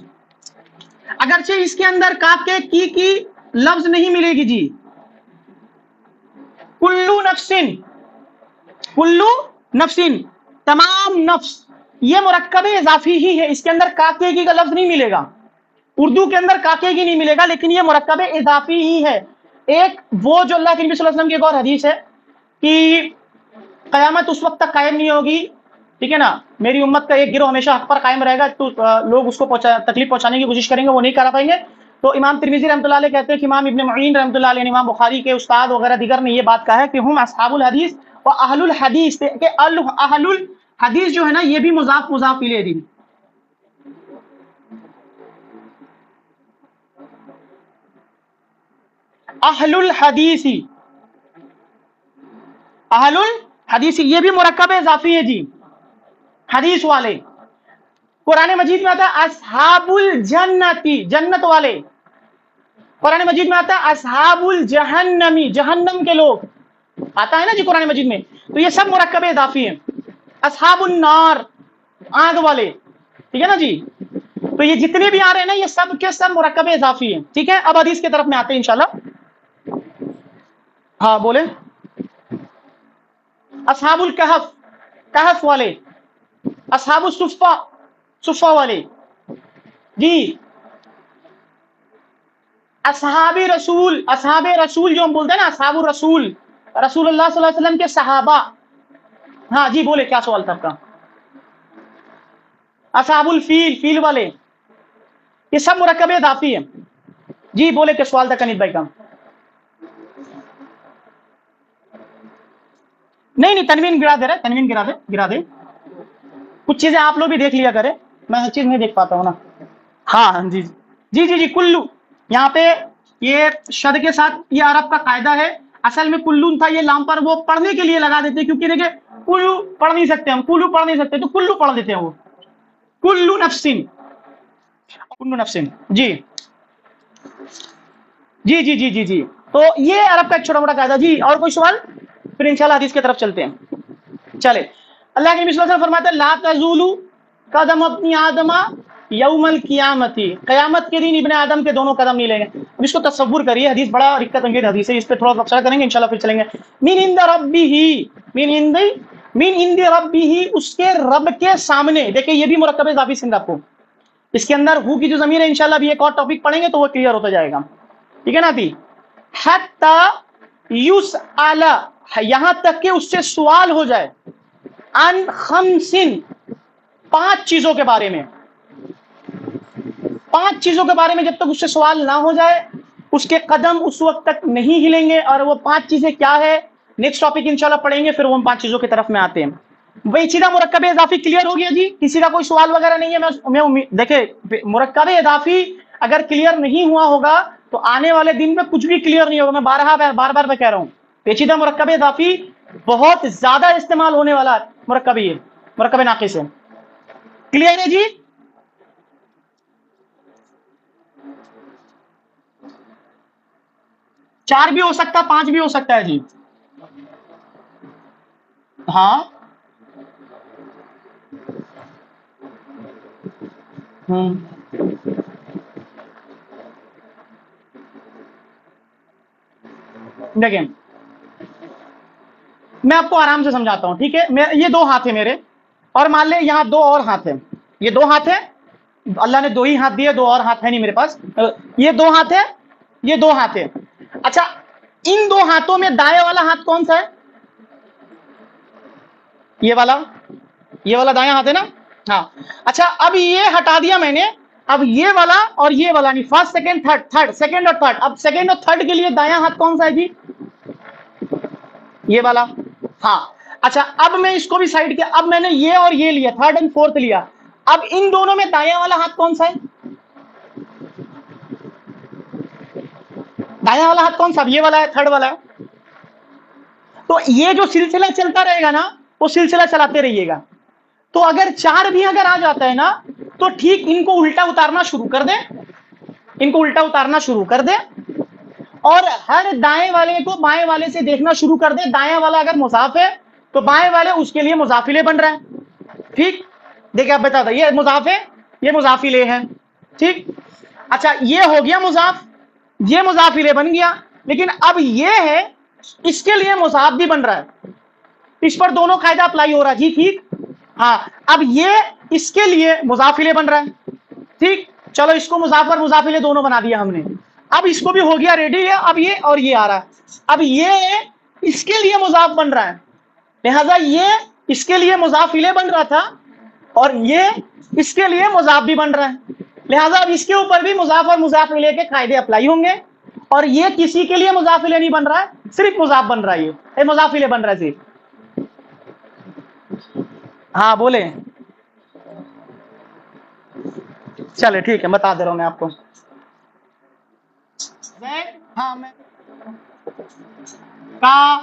اگرچہ اس کے اندر کاف کے کی لفظ نہیں ملے گی جی. کلو نفسن، کلو نفسن، تمام نفس، یہ مرکب اضافی ہی ہے، اس کے اندر کاکے کی کا لفظ نہیں ملے گا. اردو کے اندر کاکے کی نہیں ملے گا، لیکن یہ مرکب اضافی ہی ہے. ایک وہ جو اللہ کے نبی صلی اللہ علیہ وسلم کی ایک اور حدیث ہے کہ قیامت اس وقت تک قائم نہیں ہوگی، ٹھیک ہے نا، میری امت کا ایک گروہ ہمیشہ حق پر قائم رہے گا، تو لوگ اس کو تکلیف پہنچانے کی کوشش کریں گے، وہ نہیں کر پائیں گے. تو امام ترمذی رحمۃ اللہ علیہ کہتے ہیں کہ امام ابن معین رحمۃ اللہ علیہ، امام بخاری کے استاد وغیرہ دیگر نے یہ بات کہا ہے کہ ہم اصحاب الحدیث و اہل الحدیث، کہ اہل الحدیث جو ہے نا یہ بھی مضاف الیہ دی. اہل الحدیث، اہل الحدیث یہ بھی مرکب اضافی ہے جی، حدیث والے. قرآن مجید میں آتا ہے اصحاب الجنتی، جنت والے. قرآن مجید میں آتا ہے اصحاب الجہنمی، جہنم کے لوگ، آتا ہے نا جی قرآن مجید میں. تو یہ سب مرکب اضافی ہیں. اصحاب النار، آگ والے، ٹھیک ہے نا جی. تو یہ جتنے بھی آ رہے ہیں نا یہ سب کے سب مرکب اضافی ہیں. ٹھیک ہے، اب حدیث کی طرف میں آتے ہیں انشاءاللہ. ہاں بولے. اصحاب الکہف، کہف والے. اصحاب الصفہ، صفہ والے جی. اصحاب رسول، اصحاب رسول جو ہم بولتے ہیں نا، اصحاب الرسول، رسول اللہ صلی اللہ علیہ وسلم کے صحابہ. ہاں جی بولے، کیا سوال تھا آپ کا؟ اصحاب الفیل، فیل والے، یہ سب مرکب اضافی ہے جی. بولے کہ سوال تھا کنیت بھائی کا. نہیں تنوین گرا دے رہے، تنوین گرا دے. کچھ چیزیں آپ لوگ بھی دیکھ لیا کرے، میں ہر چیز نہیں دیکھ پاتا ہوں نا. ہاں جی جی جی جی. کلو یہاں پہ یہ شد کے ساتھ، یہ عرب کا قاعدہ ہے. اصل میں کلون تھا، یہ لام پر وہ پڑھنے کے لیے لگا دیتے، کیونکہ دیکھیں کلو پڑھ نہیں سکتے ہم، کلو پڑھ نہیں سکتے تو کلو پڑھ دیتے ہیں وہ. کلو نفسن، کلو نفسن جی جی جی جی جی جی. تو یہ عرب کا ایک چھوٹا موٹا قاعدہ جی. اور کوئی سوال؟ پھر انشاءاللہ حدیث کی طرف چلتے ہیں. چلے. اللہ کے نبی صلی اللہ علیہ وسلم فرماتے ہیں لا تزول قدم ابن آدم یوم القیامتی، قیامت کے دن ابن آدم کے دونوں قدم نہیں لیں گے. اب اس کو تصور کریے، حدیث بڑا رکت انگیز حدیث ہے، اس پہ تھوڑا تبصرہ کریں گے انشاءاللہ، پھر چلیں گے. من عند ربہ، من عند ربہ، اس کے رب کے سامنے. دیکھیں یہ بھی مرکب اضافی سند آپ کو، اس کے اندر ہو کی جو ضمیر ہے انشاءاللہ بھی ایک اور ٹاپک پڑھیں گے تو وہ کلیئر ہوتا جائے گا. ٹھیک ہے نا بھی. حتی یسأل، یہاں تک کہ اس سے سوال ہو جائے، عن خمسن، 5 چیزوں کے بارے میں. 5 چیزوں کے بارے میں جب تک اس سے سوال نہ ہو جائے اس کے قدم اس وقت تک نہیں ہلیں گے. اور وہ 5 چیزیں کیا ہے نیکسٹ ٹاپک انشاءاللہ پڑھیں گے، پھر وہ 5 چیزوں کی طرف میں آتے ہیں. وہی سیدھا مرکب اضافی کلیئر ہو گیا جی. کسی کا کوئی سوال وغیرہ نہیں ہے؟ میں دیکھیں مرکب اضافی اگر کلیئر نہیں ہوا ہوگا تو آنے والے دن میں کچھ بھی کلیئر نہیں ہوگا. میں بار بار میں کہہ رہا ہوں، پیچیدہ مرکب اضافی بہت زیادہ استعمال ہونے والا مرکب، یہ مرکب ناقص ہے. کلیئر ہے جی. چار بھی ہو سکتا ہے، 5 بھی ہو سکتا ہے جی. ہاں دیکھیں میں آپ کو آرام سے سمجھاتا ہوں. ٹھیک ہے، یہ 2 ہاتھ ہیں میرے، اور مان لیں یہاں 2 اور ہاتھ ہیں. یہ 2 ہاتھ ہیں، اللہ نے 2 ہی ہاتھ دیے، 2 اور ہاتھ ہے نہیں میرے پاس. یہ 2 ہاتھ ہے، یہ 2 ہاتھ ہے. اچھا ان 2 ہاتھوں میں دائیں والا ہاتھ کون سا ہے؟ یہ والا دائیں ہاتھ ہے نا. ہاں اچھا اب یہ ہٹا دیا میں نے، اب یہ والا اور یہ والا نہیں، فرسٹ سیکنڈ تھرڈ، سیکنڈ اور تھرڈ. اب سیکنڈ اور تھرڈ کے لیے دایاں ہاتھ کون سا ہے جی؟ یہ والا. ہاں اچھا اب میں اس کو بھی سائڈ کیا، اب میں نے یہ اور یہ لیا، تھرڈ اینڈ فورتھ لیا. اب ان دونوں میں دایاں والا ہاتھ کون سا ہے؟ دایاں والا ہاتھ کون سا؟ اب یہ والا ہے، تھرڈ والا ہے. تو یہ جو سلسلہ چلتا رہے گا نا وہ سلسلہ چلاتے رہیے گا. تو اگر 4 بھی اگر آ جاتا ہے نا تو ٹھیک ان کو الٹا اتارنا شروع کر دیں. ان کو الٹا اتارنا شروع کر دے اور ہر دائیں والے کو بائیں والے سے دیکھنا شروع کر دے. دائیں والا اگر مضاف ہے تو بائیں والے اس کے لیے مضاف الیہ بن رہا ہے. ٹھیک, دیکھیں آپ بتا دیں یہ مضاف ہے, یہ مضاف الیہ ہے. ٹھیک, اچھا یہ ہو گیا مضاف, یہ مضاف الیہ بن گیا. لیکن اب یہ ہے اس کے لیے مضاف بھی بن رہا ہے, اس پر دونوں قاعدہ اپلائی ہو رہا ہے. جی ٹھیک, ہاں اب یہ اس کے لیے مضاف الیہ بن رہا ہے. ٹھیک, چلو اس کو مضاف اور مضاف الیہ دونوں بنا دیا ہم نے. اب اس کو بھی ہو گیا ریڈی ہے. اب یہ اور یہ آ رہا ہے. اب یہ اس کے لیے مضاف بن رہا ہے, لہذا یہ اس کے لیے مضاف الیہ بن رہا تھا اور یہ اس کے لیے مضاف بھی بن رہا ہے. لہذا اب اس کے اوپر بھی مضاف اور مضاف الیہ کے قاعدے اپلائی ہوں گے. اور یہ کسی کے لیے مضاف الیہ نہیں بن رہا ہے, صرف مضاف بن رہا ہے. یہ مضاف الیہ بن رہا ہے صرف. ہاں بولیں, چلے ٹھیک ہے بتا دے رہا ہوں میں آپ کو. ہاں میں کا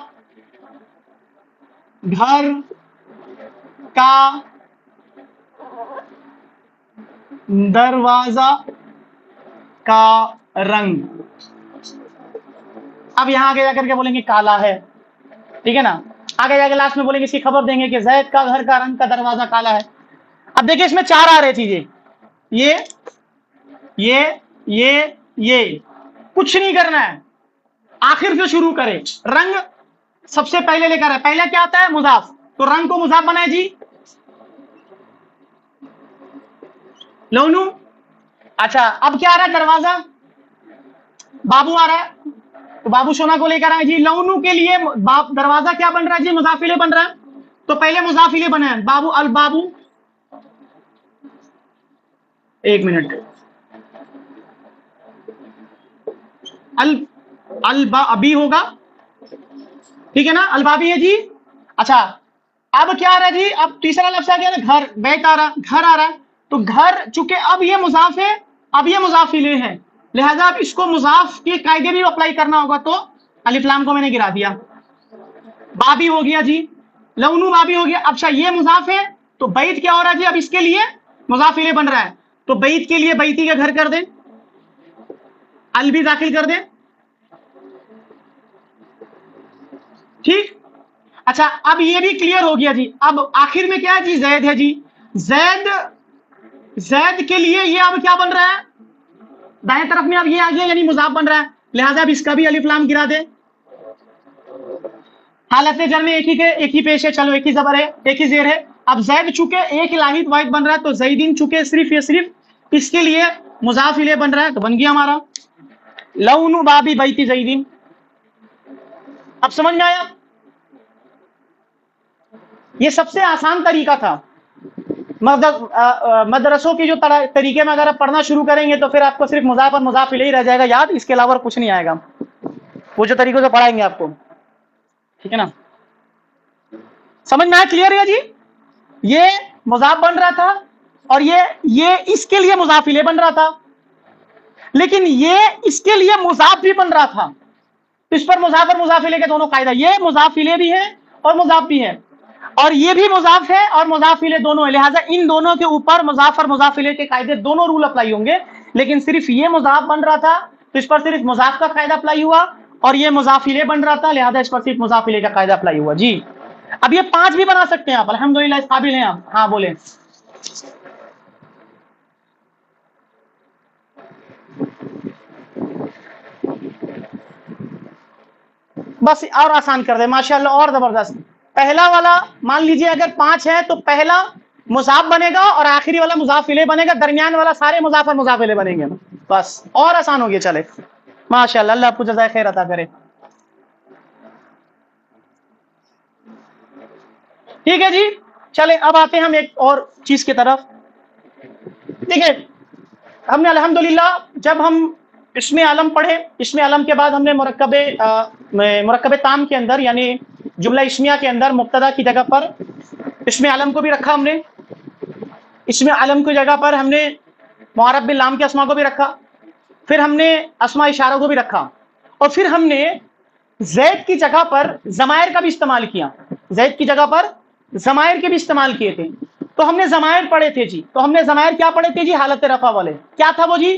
گھر کا دروازہ کا رنگ. اب یہاں آگے جا کر کے بولیں گے کالا ہے. ٹھیک ہے نا, آگے جا کے لاسٹ میں بولیں گے اس کی خبر دیں گے کہ زید کا گھر کا رنگ کا دروازہ کالا ہے. اب دیکھیں اس میں چار آ رہے چیزیں, یہ کچھ نہیں کرنا ہے, آخر سے شروع کرے. رنگ سب سے پہلے لے کر ہے, پہلے کیا آتا ہے مضاف, تو رنگ کو مضاف بنائے جی. لونو, اچھا اب کیا آ رہا ہے دروازہ, بابو آ رہا ہے تو بابو شونا کو لے کر آئے جی. لونو کے لیے دروازہ کیا بن رہا ہے جی, مضاف الیہ بن رہا ہے. تو پہلے مضاف الیہ بنا ہے بابو, البابو. ایک منٹ, البابی ہوگا, ٹھیک ہے نا, البابی ہے جی. اچھا اب کیا آ رہا ہے جی, اب تیسرا لفظ آ گیا گھر, بیت آ رہا, گھر آ رہا ہے. تو گھر چونکہ اب یہ مضاف ہے, اب یہ مضاف الیہ ہے, لہذا اب اس کو مضاف کے قاعدے بھی اپلائی کرنا ہوگا. تو الف لام کو میں نے گرا دیا. بابی ہو گیا جی, لونو بابی ہو گیا. اب یہ مضاف ہے تو بیت کیا ہو رہا ہے جی, اب اس کے لیے مضاف الیہ بن رہا ہے. تو بیت کے لیے بیتی کا گھر کر دیں, ال بھی داخل کر دیں. ٹھیک, اچھا اب یہ بھی کلیئر ہو گیا جی. اب آخر میں کیا ہے جی, زید ہے جی. زید کے لیے یہ اب کیا بن رہا ہے, دائیں طرف میں اب یہ آ گیا یعنی مضاف بن رہا ہے, لہذا اب اس کا بھی الف لام گرا دے. حالت جر میں ایک ہی پیش ہے, چلو ایک ہی زبر ہے, ایک ہی زیر ہے. اب زید چونکہ ایک لاحد واحد بن رہا ہے, تو زیدین چونکہ صرف اس کے لیے مضاف الیہ بن رہا ہے, تو بن گیا ہمارا لون بابی بیتی زیدین. اب سمجھ میں آیا, یہ سب سے آسان طریقہ تھا. مدرسوں کی جو طریقے میں اگر آپ پڑھنا شروع کریں گے تو پھر آپ کو صرف مضاف اور مضاف الیہ رہ جائے گا یاد, اس کے علاوہ کچھ نہیں آئے گا. وہ جو طریقوں سے پڑھائیں گے آپ کو, ٹھیک ہے نا. سمجھ میں آیا, کلیئر ہے جی. یہ مضاف بن رہا تھا اور یہ اس کے لیے مضاف الیہ بن رہا تھا, لیکن یہ اس کے لیے مضاف بھی بن رہا تھا. اس پر مضاف اور مضاف الیہ کے دونوں قاعدہ, یہ مضاف الیہ بھی ہے اور مضاف بھی ہے, اور یہ بھی مضاف ہے اور مضاف الیہ دونوں ہے. لہٰذا ان دونوں کے اوپر مضاف اور مضاف الیہ کے قاعدے دونوں رول اپلائی ہوں گے. لیکن صرف یہ مضاف بن رہا تھا تو اس پر صرف مضاف کا قاعدہ اپلائی ہوا, اور یہ مضاف الیہ بن رہا تھا لہٰذا اس پر صرف مضاف الیہ کا قاعدہ اپلائی ہوا. جی اب یہ 5 بھی بنا سکتے ہیں آپ, الحمدللہ اس قابل ہیں آپ. ہاں بولیں. بس اور آسان کر دے ماشاءاللہ, اور زبردست. پہلا والا مان لیجئے اگر 5 ہے تو پہلا مضاف بنے گا اور آخری والا مضاف الیہ بنے گا, درمیان والا سارے مضاف اور مضاف الیہ بنیں گے. بس اور آسان ہو گیا. چلے ماشاءاللہ, اللہ آپ کو جزائے خیر عطا کرے. ٹھیک ہے جی, چلے اب آتے ہیں ہم ایک اور چیز کی طرف. دیکھیں ہم نے الحمدللہ جب ہم اسم علم پڑھے, اسم علم کے بعد ہم نے مرکب تام کے اندر یعنی جملہ اسمیہ کے اندر مبتدا کی جگہ پر اسم علم کو بھی رکھا. ہم نے اسم علم کی جگہ پر ہم نے معرب باللام کے اسما کو بھی رکھا, پھر ہم نے اسماء اشارہ کو بھی رکھا, اور پھر ہم نے زید کی جگہ پر ضمائر کا بھی استعمال کیا. زید کی جگہ پر ضمائر کے بھی استعمال کیے تھے. تو ہم نے ضمائر پڑھے تھے جی, تو ہم نے ضمائر کیا پڑھے تھے جی, حالت رفع والے. کیا تھا وہ جی,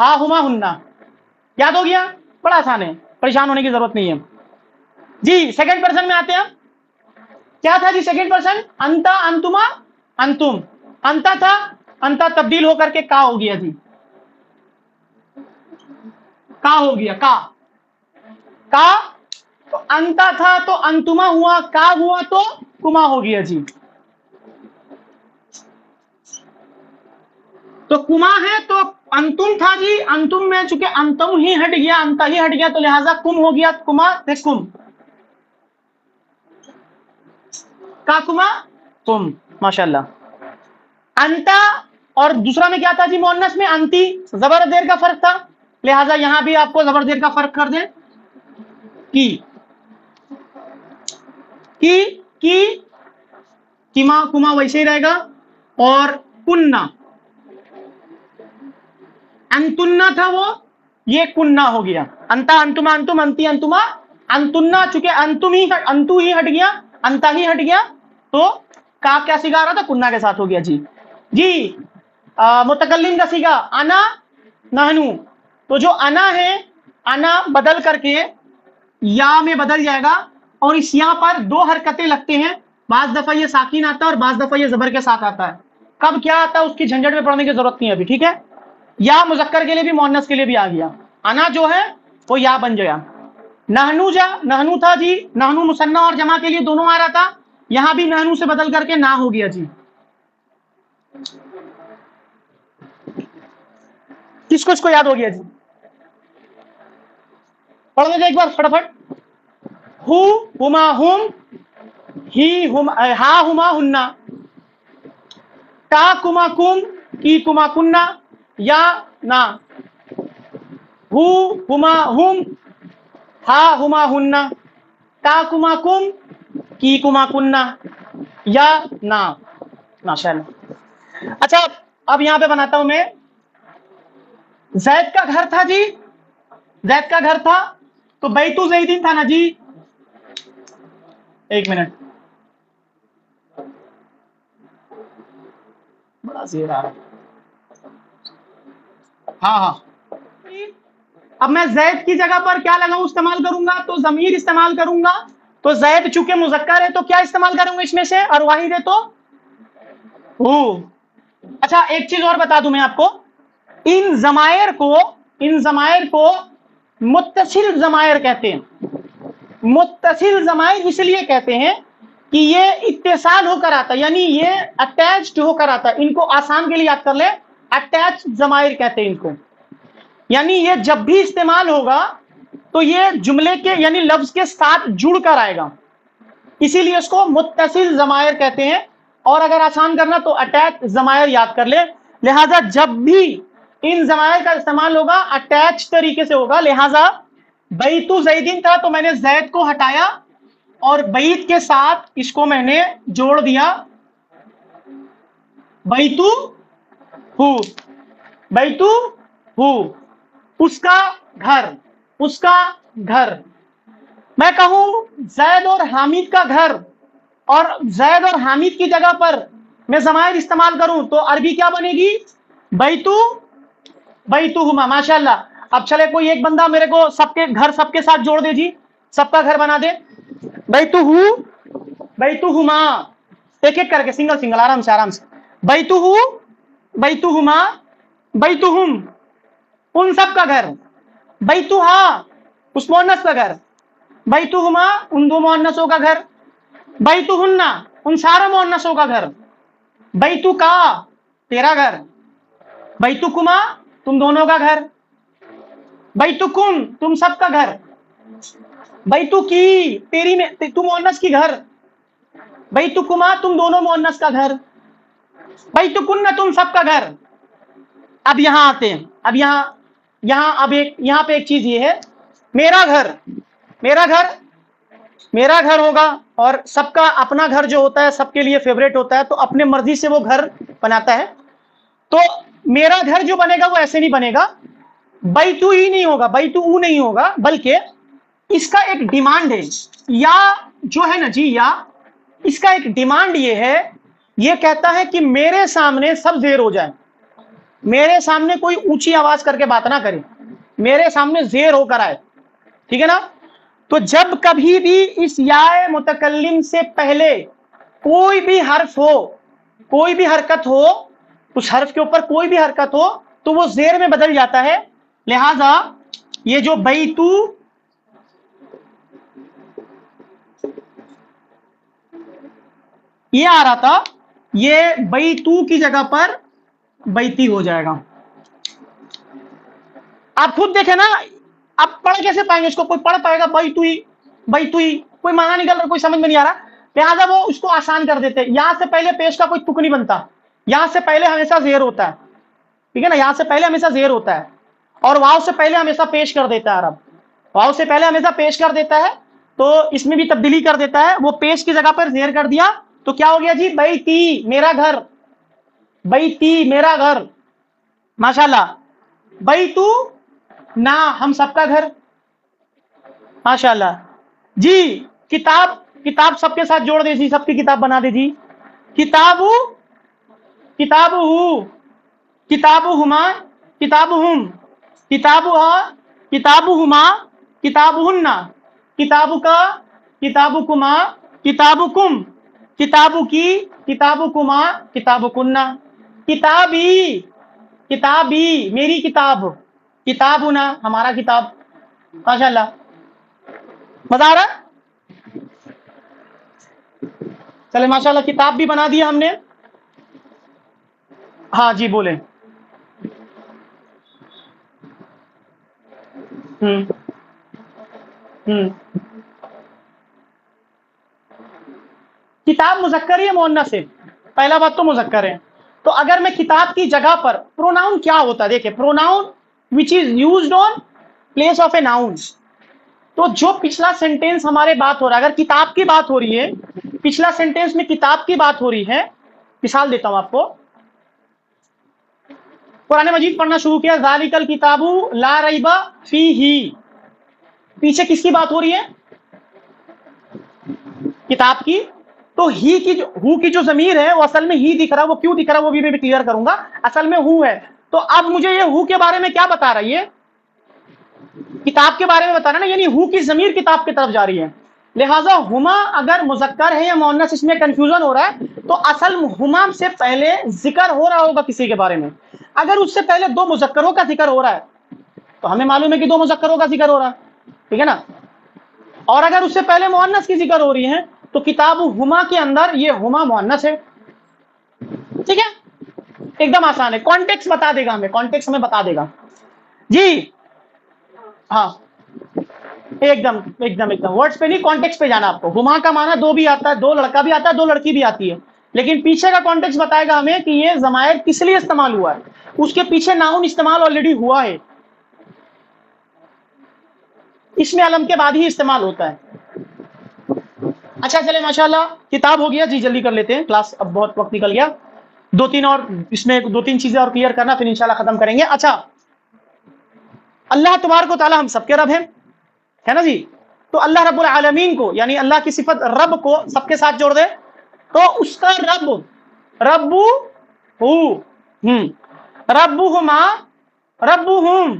ہا ہما ہننا. یاد ہو گیا؟ بڑا آسان ہے، پریشان ہونے کی ضرورت نہیں ہے. جی سیکنڈ پرسن میں آتے ہیں. کیا تھا جی سیکنڈ پرسن؟ انتا انتما انتم. انتا تھا، انتا تبدیل ہو کر کے کا ہو گیا جی، کا ہو گیا، کا تو انتا تھا تو انتما ہوا، کا ہوا تو کما ہو گیا جی. تو کما ہے تو انتم تھا جی، انتم میں چونکہ انتم ہی ہٹ گیا، انتا ہی ہٹ گیا تو لہذا کم ہو گیا، کما سے کم، کا کما تم. ماشاءاللہ. انتا اور دوسرا میں کیا تھا جی مؤنث میں؟ انتی. زبر دیر کا فرق تھا، لہذا یہاں بھی آپ کو زبر دیر کا فرق کر دیں، کی کما کما ویسے ہی رہے گا. اور کننا، انتنا تھا وہ، یہ کننا ہو گیا. انتا انتما انتم، انتی انتما انتنا، چونکہ انتم ہی انتو ہی ہٹ گیا، انتا ہی ہٹ گیا تو کا کیا سیگا رہا تھا؟ کننا کے ساتھ ہو گیا جی. جی متکلم کا سیگا انا نحنو، تو جو انا ہے، انا بدل کر کے یا میں بدل جائے گا، اور اس یہاں پر دو حرکتیں لگتے ہیں، بعض دفعہ یہ ساکن آتا ہے اور بعض دفعہ یہ زبر کے ساتھ آتا ہے. کب کیا آتا ہے اس کی جھنجھٹ میں پڑھنے کی ضرورت نہیں ہے ابھی، ٹھیک ہے. یا مذکر کے لیے بھی مؤنث کے لیے بھی آ گیا. انا جو ہے وہ یا بن گیا. نحنو جا، نحنو تھا جی، نحنو مثنی اور جمع کے لیے دونوں آ رہا تھا، یہاں بھی نحنو سے بدل کر کے نا ہو گیا جی. کس کو یاد ہو گیا جی؟ پڑھ لیجیے ایک بار فٹافٹ. ہو ہما ہم، ہی ہما ہا ہما ہننا، کا کما کم، کی کما کننا، یا نا. ہو ہما ہم، ہا ہما ہننا، کا کما کم، کی کما کننا، یا نا. ماشاءاللہ. اچھا اب یہاں پہ بناتا ہوں میں. زید کا گھر تھا جی، زید کا گھر تھا تو بیتو زیدین تھا نا جی. ایک منٹ، بڑا زیر آ رہا. ہاں اب میں زید کی جگہ پر کیا لگاؤں استعمال کروں گا؟ تو ضمیر استعمال کروں گا. تو زید چونکہ مذکر ہے تو کیا استعمال کروں گا اس میں سے؟ اور واحد ہے تو ہو. اچھا ایک چیز اور بتا دوں میں آپ کو، ان ضمائر کو متصل ضمائر کہتے ہیں. متصل ضمائر اس لیے کہتے ہیں کہ یہ اتصال ہو کر آتا ہے، یعنی یہ اٹیچڈ ہو کر آتا ہے. ان کو آسان کے لیے یاد کر لیں، اٹیچ ضمائر کہتے ہیں ان کو. یعنی یہ جب بھی استعمال ہوگا تو یہ جملے کے یعنی لفظ کے ساتھ جڑ کر آئے گا، اسی لیے اس کو متصل ضمائر کہتے ہیں. اور اگر آسان کرنا تو اٹیچ ضمائر یاد کر لیں. لہذا جب بھی ان ضمائر کا استعمال ہوگا اٹیچ طریقے سے ہوگا. لہذا بیتو زیدین تھا تو میں نے زید کو ہٹایا اور بیت کے ساتھ اس کو میں نے جوڑ دیا، بیتو ہو. بیتو ہو اس کا گھر، اس کا گھر. میں کہوں زید اور حامد کا گھر، اور زید اور حامد کی جگہ پر میں ضمائر استعمال کروں تو عربی کیا بنے گی؟ بیتوہما. ماشاءاللہ. اب چلے کوئی ایک بندہ میرے کو سب کے گھر سب کے ساتھ جوڑ دے جی، سب کا گھر بنا دے. بیتوہو، بیتوہما، ایک ایک کر کے سنگل آرام سے. بیتوہو، بیتوہما، بیتوہم ان سب کا گھر. بیتوہا اس مؤنث کا گھر. بیتوہما ان دو مؤنثوں کا گھر. بیتوہن ان سارے مؤنثوں کا گھر. بیتوکا تیرا گھر. بیتوکما تم دونوں کا گھر. بیتوکم تم سب کا گھر. بیتوکی تیری میں تم مؤنث کی گھر. بیتوکما تم دونوں مؤنث کا گھر. بیتوکن تم سب کا گھر. اب یہاں آتے ہیں، اب یہاں پہ ایک چیز یہ ہے، میرا گھر، میرا گھر، میرا گھر ہوگا، اور سب کا اپنا گھر جو ہوتا ہے سب کے لیے فیوریٹ ہوتا ہے، تو اپنے مرضی سے وہ گھر بناتا ہے. تو میرا گھر جو بنے گا وہ ایسے نہیں بنے گا، بیتو ہی نہیں ہوگا، بیتو او نہیں ہوگا، بلکہ اس کا ایک ڈیمانڈ ہے. یا جو ہے نا جی، یا اس کا ایک ڈیمانڈ یہ ہے، یہ کہتا ہے کہ میرے سامنے سب زیر ہو جائے. میرے سامنے کوئی اونچی آواز کر کے بات نہ کرے، میرے سامنے زیر ہو کر آئے، ٹھیک ہے نا؟ تو جب کبھی بھی اس یا متکلم سے پہلے کوئی بھی حرف ہو، کوئی بھی حرکت ہو، اس حرف کے اوپر کوئی بھی حرکت ہو تو وہ زیر میں بدل جاتا ہے. لہذا یہ جو بیتو یہ آ رہا تھا، یہ بیتو کی جگہ پر بیتی ہو جائے گا. آپ خود دیکھیں نا، آپ پڑھ کیسے پائیں گے اس کو؟ کوئی پڑھ پائے گا بیتوئی بیتوئی؟ کوئی معنی نکل رہا، کوئی سمجھ میں نہیں آ رہا. لہٰذا وہ اس کو آسان کر دیتے، یہاں سے پہلے پیش کا کوئی تک نہیں بنتا، یہاں سے پہلے ہمیشہ زیر ہوتا ہے، ٹھیک ہے نا؟ یہاں سے پہلے ہمیشہ زیر ہوتا ہے، اور واو سے پہلے ہمیشہ پیش کر دیتا ہے عرب، واو سے پہلے ہمیشہ پیش کر دیتا ہے. تو اس میں بھی تبدیلی کر دیتا ہے، وہ پیش کی جگہ پر زیر کر دیا تو کیا ہو گیا جی؟ بیتی میرا گھر، بیتی میرا گھر، ماشاءاللہ. بیتو نا ہم سب کا گھر، ماشاءاللہ. جی کتاب، کتاب سب کے ساتھ جوڑ دے جی، سب کی کتاب بنا دے جی. کتاب، کتاب ہو، کتاب ہما، کتاب ہم، کتاب کتاب ہما، کتاب ہننا، کتاب کا، کتاب کما، کتاب کم، کتاب کی، کتاب کما، کتاب کننا. کتابی، کتابی میری کتاب، کتابنا ہمارا کتاب، ماشاءاللہ. مزہ آ رہا؟ چلے ماشاءاللہ، کتاب بھی بنا دیا ہم نے. ہاں جی بولیں. کتاب مذکر ہے یا مؤنث ہے؟ پہلا بات تو مذکر ہے. تو اگر میں کتاب کی جگہ پر، پروناؤن کیا ہوتا ہے؟ دیکھیں، pronoun which is used on place of a noun. تو جو پچھلا سینٹینس ہمارے بات ہو رہا ہے، اگر کتاب کی بات ہو رہی ہے، پچھلا سینٹینس میں کتاب کی بات ہو رہی ہے، مثال دیتا ہوں آپ کو. قرآن مجید پڑھنا شروع کیا، ذالک الکتاب لا ریب فیہ، پیچھے کس کی بات ہو رہی ہے؟ کتاب کی. تو ہی کی جو، ہو کی جو ضمیر ہے وہ اصل میں ہی دکھ رہا ہے. وہ کیوں دکھ رہا ہے وہ بھی میں کلیئر کروں گا. اصل میں ہو ہے. تو اب مجھے یہ ہو کے بارے میں کیا بتا رہا ہے؟ یہ کتاب کے بارے میں بتا رہا ہے نا، یعنی ہو کی ضمیر کتاب کی طرف جا رہی ہے. لہٰذا ہما اگر مذکر ہے یا مؤنث، اس میں کنفیوژن ہو رہا ہے. تو اصل ہما سے پہلے ذکر ہو رہا ہوگا کسی کے بارے میں. اگر اس سے پہلے دو مذکروں کا ذکر ہو رہا ہے تو ہمیں معلوم ہے کہ دو مذکروں کا ذکر ہو رہا ہے، ٹھیک ہے نا؟ اور اگر اس سے پہلے مؤنث کی ذکر ہو رہی ہے تو کتاب ہما کے اندر یہ ہما مؤنث ہے، ٹھیک ہے؟ ایک دم آسان ہے. کانٹیکس بتا دے گا ہمیں، کانٹیکس ہمیں بتا دے گا جی. ہاں ایک دم ایک دم ایک دم ورڈز پہ نہیں، کانٹیکس پہ جانا آپ کو. ہما کا معنی دو بھی آتا ہے، دو لڑکا بھی آتا ہے، دو لڑکی بھی آتی ہے، لیکن پیچھے کا کانٹیکس بتائے گا ہمیں کہ یہ ضمائر کس لیے استعمال ہوا ہے. اس کے پیچھے ناؤن استعمال آلریڈی ہوا ہے، اس میں علم کے بعد ہی استعمال ہوتا ہے. اچھا چلے ماشاءاللہ، کتاب ہو گیا جی، جلدی کر لیتے ہیں، کلاس اب بہت وقت نکل گیا. دو تین اور اس میں دو تین چیزیں اور کلیئر کرنا، پھر انشاءاللہ ختم کریں گے. اچھا، اللہ تبارک و تعالی ہم سب کے رب ہیں، ہے نا جی؟ تو اللہ رب العالمین کو، یعنی اللہ کی صفت رب کو سب کے ساتھ جوڑ دے تو اس کا رب، رب ہو، ربہما، ربہم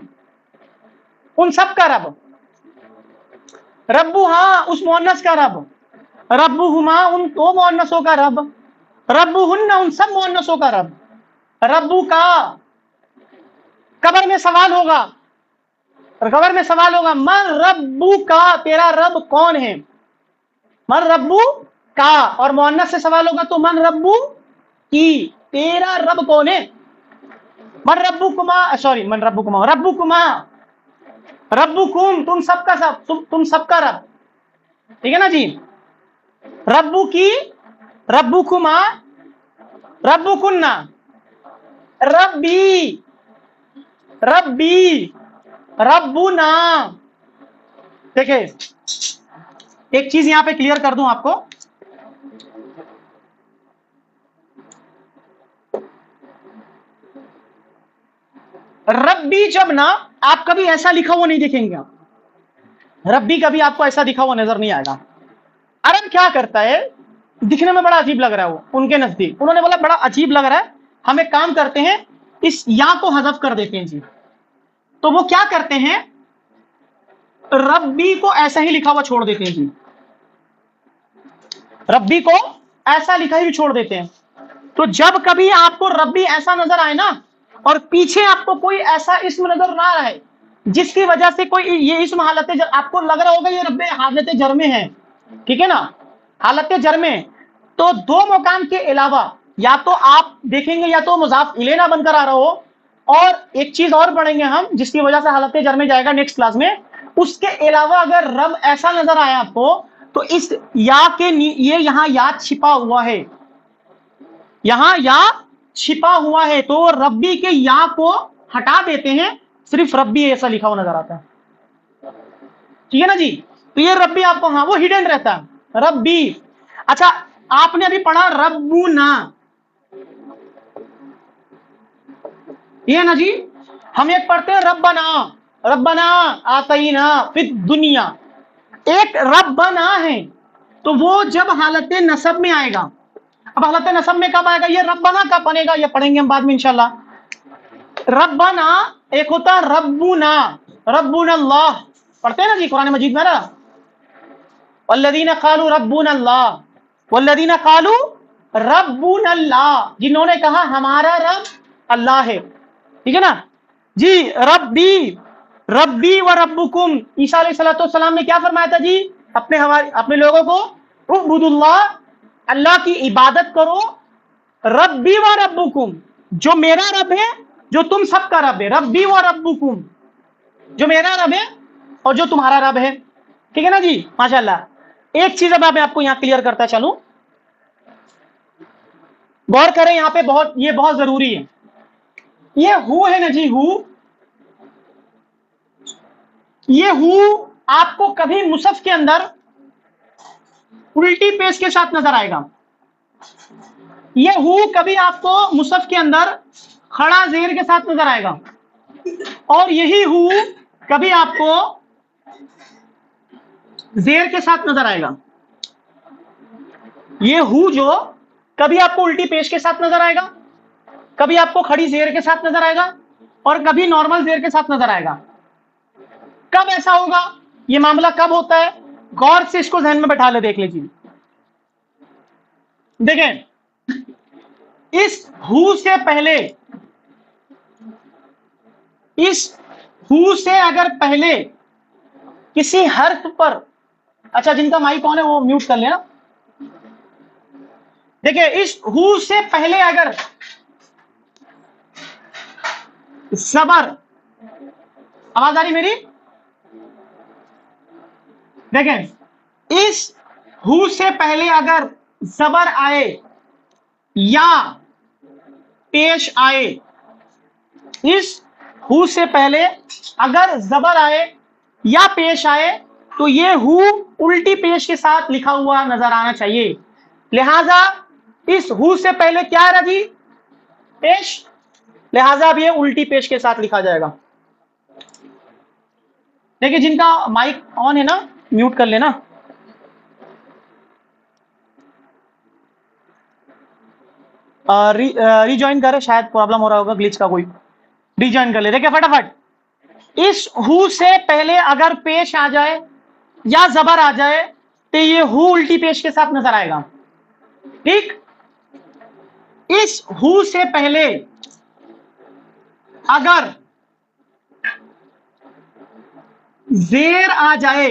ان سب کا رب، ربہا اس مؤنث کا رب، ربہما ان دو مؤنثوں کا رب، ربہن ان سب مؤنثوں کا رب. ربو کا، قبر میں سوال ہوگا، قبر میں سوال ہوگا، من ربو کا، تیرا رب کون ہے؟ من ربو کا. اور مؤنث سے سوال ہوگا تو من ربو کی، تیرا رب کون ہے؟ من ربو کما، سوری من ربو کما، ربو کما، ربو کم تم سب کا سب، تم سب کا رب، ٹھیک ہے نا جی؟ ربو کی، ربو کما، ربو کننا، ربی، ربی، ربنا. دیکھیں ایک چیز یہاں پہ کلیئر کر دوں آپ کو، ربی جب نا آپ کبھی ایسا لکھا ہوا نہیں دیکھیں گے، ربی کبھی آپ کو ایسا لکھا ہوا نظر نہیں آئے گا. عرب کیا کرتا ہے، دکھنے میں بڑا عجیب لگ رہا ہے وہ ان کے نزدیک، انہوں نے بولا بڑا عجیب لگ رہا ہے، ہم ایک کام کرتے ہیں اس یا کو حذف کر دیتے ہیں جی. تو وہ کیا کرتے ہیں، ربی کو ایسا ہی لکھا ہوا چھوڑ دیتے ہیں جی، ربی کو ایسا لکھا ہی چھوڑ دیتے ہیں. تو جب کبھی آپ کو ربی ایسا نظر آئے نا، اور پیچھے آپ کو کوئی ایسا اسم نظر نہ آئے جس کی وجہ سے کوئی یہ اسم حالت آپ کو لگ رہا ہوگا یہ رب حالت جر میں ہے، ٹھیک ہے نا، حالت جر میں، تو دو مقام کے علاوہ یا تو آپ دیکھیں گے یا تو مضاف الیہ نہ بن کر آ رہا ہو، اور ایک چیز اور پڑھیں گے ہم جس کی وجہ سے حالت جر میں جائے گا نیکسٹ کلاس میں، اس کے علاوہ اگر رب ایسا نظر آیا آپ کو تو اس یا کے یہ یہاں یا چھپا ہوا ہے، یہاں یا چھپا ہوا ہے، تو ربی کے یا کو ہٹا دیتے ہیں، صرف ربی ایسا لکھا ہوا نظر آتا ہے، ٹھیک ہے نا جی. تو یہ ربی آپ کو ہاں وہ ہڈن رہتا ہے ربی. اچھا آپ نے ابھی پڑھا ربنا، یہ نا جی، ہم ایک پڑھتے ہیں ربنا، ربنا آتینا فی الدنیا، ایک ربنا ہے، تو وہ جب حالت نصب میں آئے گا. اب حالت نصب میں کب آئے گا، یہ ربنا کب بنے گا، یہ پڑھیں گے ہم بعد میں انشاءاللہ. ربنا ایک ہوتا ہے ربنا، ربنا اللہ پڑھتے ہیں نا جی قرآن مجید میں نا، والذین قالوا ربنا اللہ، والذین قالوا ربنا اللہ، جنہوں نے کہا ہمارا رب اللہ ہے، ٹھیک ہے نا جی. ربی ربی و ربکم، عیسیٰ علیہ السلام نے کیا فرمایا تھا جی اپنے لوگوں کو، اعبدوا اللہ، اللہ کی عبادت کرو، ربی و ربکم، جو میرا رب ہے جو تم سب کا رب ہے، ربی و ربکم، جو میرا رب ہے اور جو تمہارا رب ہے، ٹھیک ہے نا جی. ماشاءاللہ. ایک چیز اب میں آپ کو یہاں کلیئر کرتا چلوں، غور کریں یہاں پہ، یہ بہت ضروری ہے. یہ ہو ہے نا جی، ہو، یہ ہو آپ کو کبھی مصحف کے اندر الٹی پیش کے ساتھ نظر آئے گا، یہ ہو کبھی آپ کو مصحف کے اندر کھڑا زیر کے ساتھ نظر آئے گا، اور یہی ہو کبھی آپ کو زیر کے ساتھ نظر آئے گا. یہ ہو جو کبھی آپ کو الٹی پیش کے ساتھ نظر آئے گا، کبھی آپ کو کھڑی زیر کے ساتھ نظر آئے گا، اور کبھی نارمل زیر کے ساتھ نظر آئے گا. کب ایسا ہوگا، یہ معاملہ کب ہوتا ہے، غور سے اس کو ذہن میں بٹھا لے، دیکھ لیجیے. دیکھیں اس ہو سے پہلے، اس ہو سے اگر پہلے کسی حرف پر، اچھا جن کا مائک آن ہے وہ میوٹ کر لینا. دیکھیں اس ہو سے پہلے اگر زبر، آواز آ رہی میری، دیکھیں اس ہو سے پہلے اگر زبر آئے یا پیش آئے، اس ہو سے پہلے اگر زبر آئے یا پیش آئے تو یہ ہو الٹی پیش کے ساتھ لکھا ہوا نظر آنا چاہیے. لہذا اس ہو سے پہلے کیا ہے جی، پیش، لہذا اب یہ الٹی پیش کے ساتھ لکھا جائے گا. دیکھیں جن کا مائک آن ہے نا میوٹ کر لینا. ری جوائن کرے، شاید پرابلم ہو رہا ہوگا گلچ کا، کوئی ری جوائن کر لے. دیکھیں فٹافٹ، اس ہو سے پہلے اگر پیش آ جائے یا زبر آ جائے تو یہ ہو الٹی پیش کے ساتھ نظر آئے گا. ٹھیک، اس ہو سے پہلے اگر زیر آ جائے،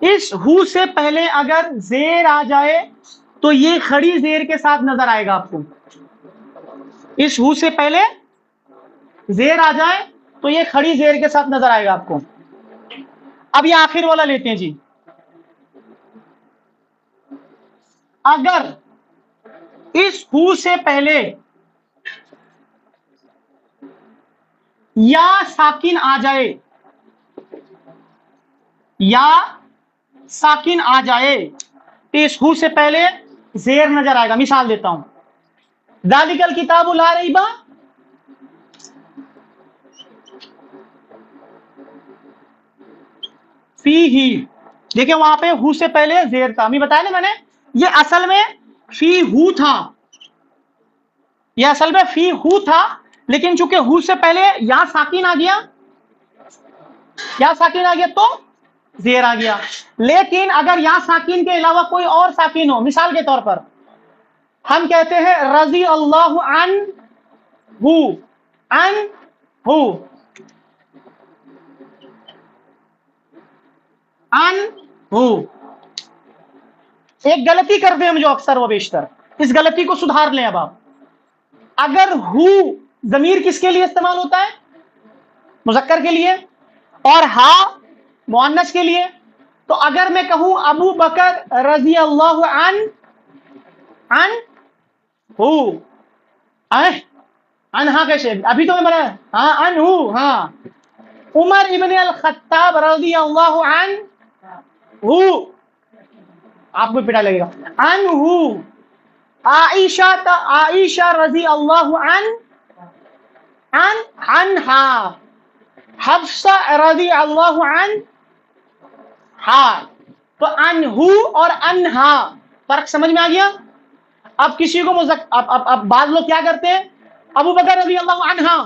اس ہو سے پہلے اگر زیر آ جائے تو یہ کھڑی زیر کے ساتھ نظر آئے گا آپ کو. اس ہو سے پہلے زیر آ جائے تو یہ کھڑی زیر کے ساتھ نظر آئے گا آپ کو. اب یہ آخر والا لیتے ہیں جی، اگر اس ہو سے پہلے یا ساکن آ جائے، یا ساکن آ جائے تو اس ہو سے پہلے زیر نظر آئے گا. مثال دیتا ہوں، ذالک الکتاب لا ریب فیہ، دیکھیں وہاں پہ ہو سے پہلے زیر تھا، ہمیں بتایا نا میں نے، یہ اصل میں فی ہو تھا، یہ اصل میں فی ہو تھا، لیکن چونکہ ہو سے پہلے یا ساکن آ گیا، یا ساکن آ گیا تو زیر آ گیا. لیکن اگر یا ساکن کے علاوہ کوئی اور ساکن ہو، مثال کے طور پر ہم کہتے ہیں رضی اللہ عنہ، عنہ، عنہ. ایک غلطی کرتے ہیں ہم جو اکثر و بیشتر، اس غلطی کو سدھار لیں. اب آپ اگر ہو ضمیر کس کے لیے استعمال ہوتا ہے؟ مذکر کے لیے، اور ہا مؤنث کے لیے. تو اگر میں کہوں ابو بکر رضی اللہ عنہ کیسے؟ ابھی تو میں بڑا ہاں عنہ. ہاں عمر ابن الخطاب رضی اللہ عنہ، آپ کو پٹا لگے گا. عنہ. عائشہ رضی اللہ عنہا. حفصہ رضی اللہ عنہا. تو عنہ اور عنہا فرق سمجھ میں آ گیا؟ اب کسی کو اب بعض لوگ کیا کرتے ہیں، ابو بکر رضی اللہ عنہا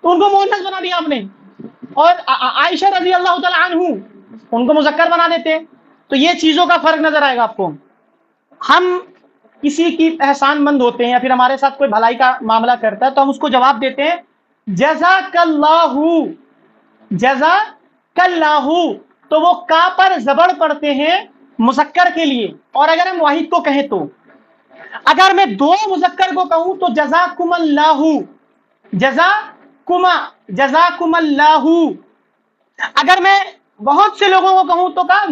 تو ان کو مؤنث بنا دیا آپ نے، اور عائشہ رضی اللہ تعالی عنہ ان کو مذکر بنا دیتے. تو یہ چیزوں کا فرق نظر آئے گا آپ کو. ہم کسی کی احسان مند ہوتے ہیں یا پھر ہمارے ساتھ کوئی بھلائی کا معاملہ کرتا ہے تو ہم اس کو جواب دیتے ہیں جزاک اللہ، جزاک اللہ. تو وہ کا پر زبر پڑھتے ہیں مذکر کے لیے. اور اگر ہم واحد کو کہیں تو، اگر میں دو مذکر کو کہوں تو جزاکم اللہ، جزاکم اللہ. اگر میں بہت سے لوگوں کو کہوں تو کہا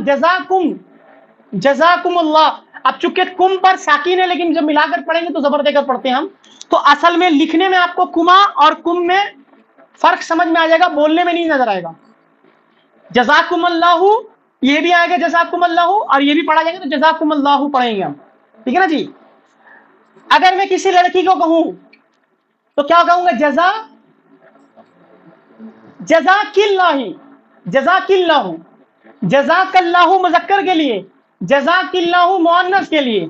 جزاکم اللہ. اب چونکہ کم پر ساکین ہے، لیکن جب ملا کر پڑھیں گے تو زبر دے کر پڑھتے ہیں ہم، تو اصل میں لکھنے میں آپ کو کما اور کم میں فرق سمجھ میں آ جائے گا، بولنے میں نہیں نظر آئے گا. جزاکم اللہ یہ بھی آئے گا جزاکم اللہ، اور یہ بھی پڑھا جائے گا تو جزاکم اللہ پڑھیں گے ہم. ٹھیک ہے نا جی. اگر میں کسی لڑکی کو کہوں تو کیا کہوں گا؟ جزاک اللہ، جزاک اللہ. جزاک اللہ مذکر کے لیے، جزاک اللہ مؤنث کے لیے.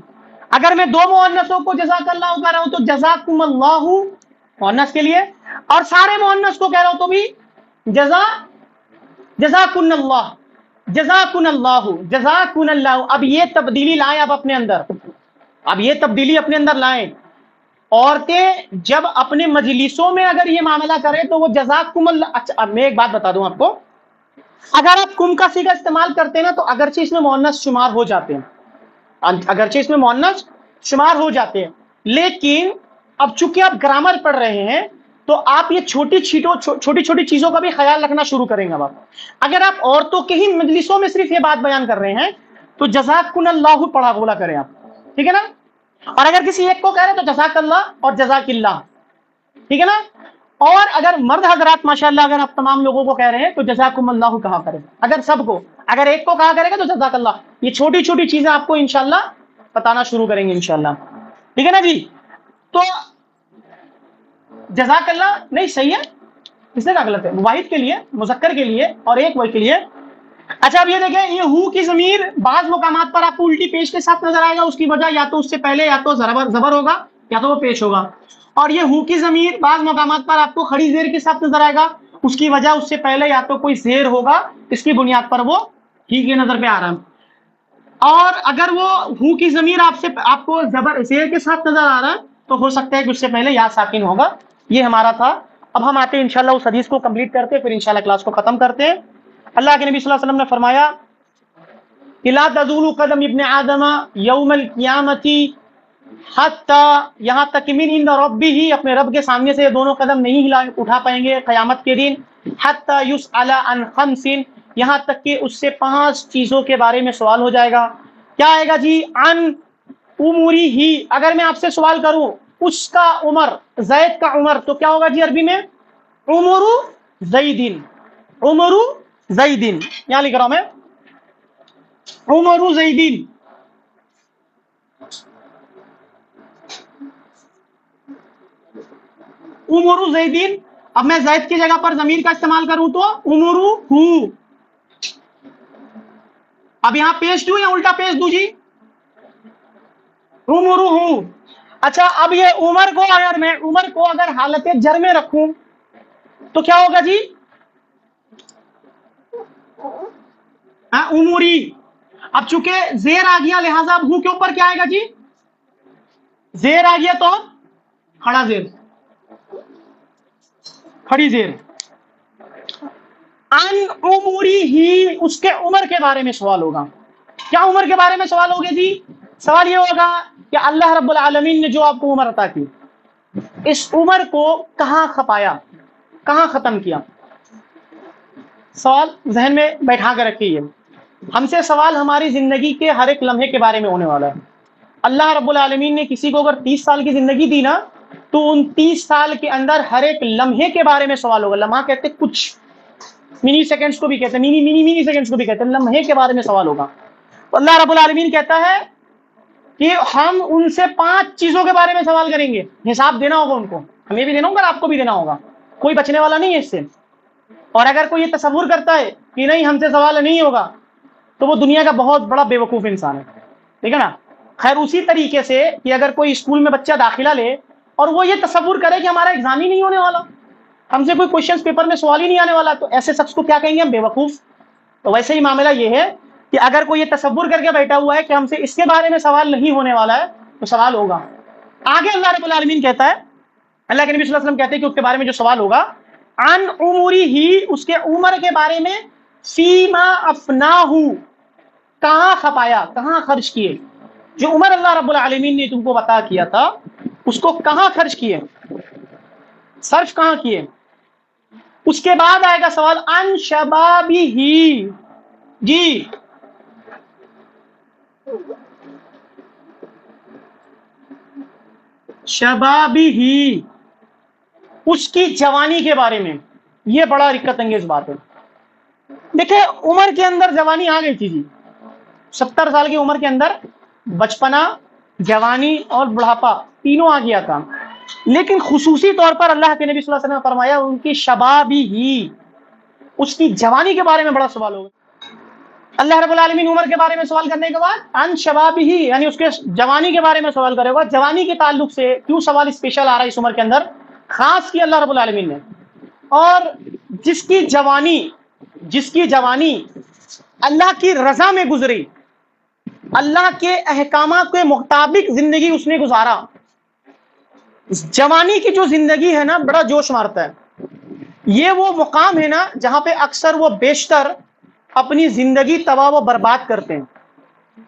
اگر میں دو مؤنثوں کو جزاک اللہ کہہ رہا ہوں تو جزاکم اللہ مؤنث کے لیے، اور سارے مؤنث کو کہہ رہا ہوں تو بھی جزاکن اللہ، جزاکن اللہ، جزاکن اللہ. اب یہ تبدیلی لائیں آپ اپنے اندر، اب یہ تبدیلی اپنے اندر لائیں. عورتیں جب اپنے مجلسوں میں اگر یہ معاملہ کریں تو وہ جزاکم اللہ. اچھا اب میں ایک بات بتا دوں آپ کو، اگر آپ کم کا صیغہ استعمال کرتے ہیں نا تو اگرچہ اس میں مؤنث شمار ہو جاتے ہیں، اگرچہ اس میں مؤنث شمار ہو جاتے ہیں، لیکن اب چونکہ آپ گرامر پڑھ رہے ہیں تو آپ یہ چھوٹی چھوٹی چیزوں کا بھی خیال رکھنا شروع کریں گے. اب اگر آپ عورتوں کے ہی مجلسوں میں صرف یہ بات بیان کر رہے ہیں تو جزاکن اللہ پڑھا بولا کریں آپ. ٹھیک ہے نا. اور اگر کسی ایک کو کہہ رہے تو جزاک اللہ اور جزاک اللہ. ٹھیک ہے نا. اور اگر مرد حضرات ماشاءاللہ اگر آپ تمام لوگوں کو کہہ رہے ہیں تو جزاکم اللہ کہا کریں. اگر سب کو، اگر ایک کو کہا کرے گا تو جزاک اللہ. یہ چھوٹی چھوٹی چیزیں آپ کو انشاءاللہ بتانا شروع کریں گے انشاءاللہ. ٹھیک ہے نا جی. تو جزاک اللہ نہیں صحیح ہے، اس نے کہا غلط ہے. واحد کے لیے، مذکر کے لیے اور ایک ورڈ کے لیے. اچھا اب یہ دیکھیں، یہ ہو کی ضمیر بعض مقامات پر آپ کو الٹی پیش کے ساتھ نظر آئے گا. اس کی وجہ یا تو اس سے پہلے یا تو زبر ہوگا یا تو وہ پیش ہوگا. اور یہ ہو کی ضمیر بعض مقامات پر آپ کو کھڑی زیر کے ساتھ نظر آئے گا. اس کی وجہ اس سے پہلے یا تو کوئی زیر ہوگا، اس کی بنیاد پر وہ ٹھیک ہے نظر پہ آ رہا ہے. اور اگر وہ ہو کی ضمیر آپ کو زیر کے ساتھ نظر آ رہا ہے تو ہو سکتا ہے کہ اس سے پہلے یا ساکن ہوگا. یہ ہمارا تھا. اب ہم آتے ہیں انشاءاللہ اس حدیث کو کمپلیٹ کرتے ہیں، پھر انشاءاللہ کلاس کو ختم کرتے ہیں. اللہ کے نبی صلی اللہ علیہ وسلم نے فرمایا کہ لا تزول قدم ابن آدم یوم القیامت حتی، یہاں تک کہ من عند ربہ، اپنے رب کے سامنے سے یہ دونوں قدم نہیں اٹھا پائیں گے قیامت کے دن. حتی یسأل عن خمس، یہاں تک کہ اس سے 5 چیزوں کے بارے میں سوال ہو جائے گا. کیا آئے گا جی؟ عن اموری ہی. اگر میں آپ سے سوال کروں اس کا عمر، زید کا عمر، تو کیا ہوگا جی عربی میں؟ عمر زیدن. عمر زیدن، یہاں لکھ رہا ہوں میں عمر زیدن. عمر زیدن. اب میں زید کی جگہ پر ضمیر کا استعمال کروں تو عمر ہو. اب یہاں پیش دوں یا الٹا پیش دوں جی؟ عمر ہو. اچھا اب یہ عمر کو اگر حالت جر میں رکھوں تو کیا ہوگا جی؟ عمری. اب چونکہ زیر آ گیا لہذا اب ہوں کے اوپر کیا آئے گا جی؟ زیر آ گیا تو کھڑا زیر، کھڑی زیر. ان عمری ہی، اس کے عمر کے بارے میں سوال ہوگا. کیا عمر کے بارے میں سوال ہوگا جی؟ سوال یہ ہوگا کہ اللہ رب العالمین نے جو آپ کو عمر عطا کی، اس عمر کو کہاں کھپایا، کہاں ختم کیا؟ سوال ذہن میں بیٹھا کر رکھیے. ہم سے سوال ہماری زندگی کے ہر ایک لمحے کے بارے میں ہونے والا ہے. اللہ رب العالمین نے کسی کو اگر 30 سال کی زندگی دی نا، تو ان 30 سال کے اندر ہر ایک لمحے کے بارے میں سوال ہوگا. لمحہ کہتے کچھ، منی سیکنڈز کو بھی کہتے ہیں، منی سیکنڈز کو بھی کہتے ہیں، لمحے کے بارے میں سوال ہوگا. تو اللہ رب العالمین کہتا ہے کہ ہم ان سے 5 چیزوں کے بارے میں سوال کریں گے. حساب دینا ہوگا ان کو، ہمیں بھی دینا ہوگا، آپ کو بھی دینا ہوگا. کوئی بچنے والا نہیں ہے اس سے. اور اگر کوئی یہ تصور کرتا ہے کہ نہیں ہم سے سوال نہیں ہوگا، تو وہ دنیا کا بہت بڑا بے وقوف انسان ہے. ٹھیک ہے نا؟ خیر اسی طریقے سے کہ اگر کوئی اسکول میں بچہ داخلہ لے اور وہ یہ تصور کرے کہ ہمارا ایگزام ہی نہیں ہونے والا، ہم سے کوئی کوشچن پیپر میں سوال ہی نہیں آنے والا، تو ایسے شخص کو کیا کہیں گے؟ ہم بے وقوف. تو ویسے ہی معاملہ یہ ہے کہ اگر کوئی یہ تصور کر کے بیٹھا ہوا ہے کہ ہم سے اس کے بارے میں سوال نہیں ہونے والا ہے، تو سوال ہوگا. آگے اللہ رب العالمین کہتا ہے، اللہ کے نبی صلی اللہ علیہ وسلم کہتے ہیں کہ اس کے بارے میں جو سوال ہوگا، عن عمری ہی، اس کے عمر کے بارے میں، فیما افناہ، کہاں کھپایا، کہاں خرچ کیے. جو عمر اللہ رب العالمین نے تم کو عطا کیا تھا، اس کو کہاں خرچ کیے، صرف کہاں کیے. اس کے بعد آئے گا سوال ان شبابی ہی. جی شبابی ہی، اس کی جوانی کے بارے میں. یہ بڑا دقت انگیز بات ہے. دیکھیں عمر کے اندر جوانی آ گئی تھی جی. 70 سال کی عمر کے اندر بچپنا، جوانی اور بڑھاپا تینوں آ گیا تھا. لیکن خصوصی طور پر اللہ کے نبی صلی اللہ علیہ وسلم نے فرمایا ان کی شبابی ہی، اس کی جوانی کے بارے میں بڑا سوال ہوگا. اللہ رب العالمین عمر کے بارے میں سوال کرنے کے بعد ان شبابی ہی، یعنی اس کے جوانی کے بارے میں سوال کرے گا. جوانی کے تعلق سے کیوں سوال اسپیشل آ رہا ہے اس عمر کے اندر؟ خاص کی اللہ رب العالمین نے. اور جس کی جوانی اللہ کی رضا میں گزری، اللہ کے احکامات کے مطابق زندگی اس نے گزارا، جوانی کی جو زندگی ہے نا بڑا جوش مارتا ہے. یہ وہ مقام ہے نا جہاں پہ اکثر وہ بیشتر اپنی زندگی تباہ و برباد کرتے ہیں.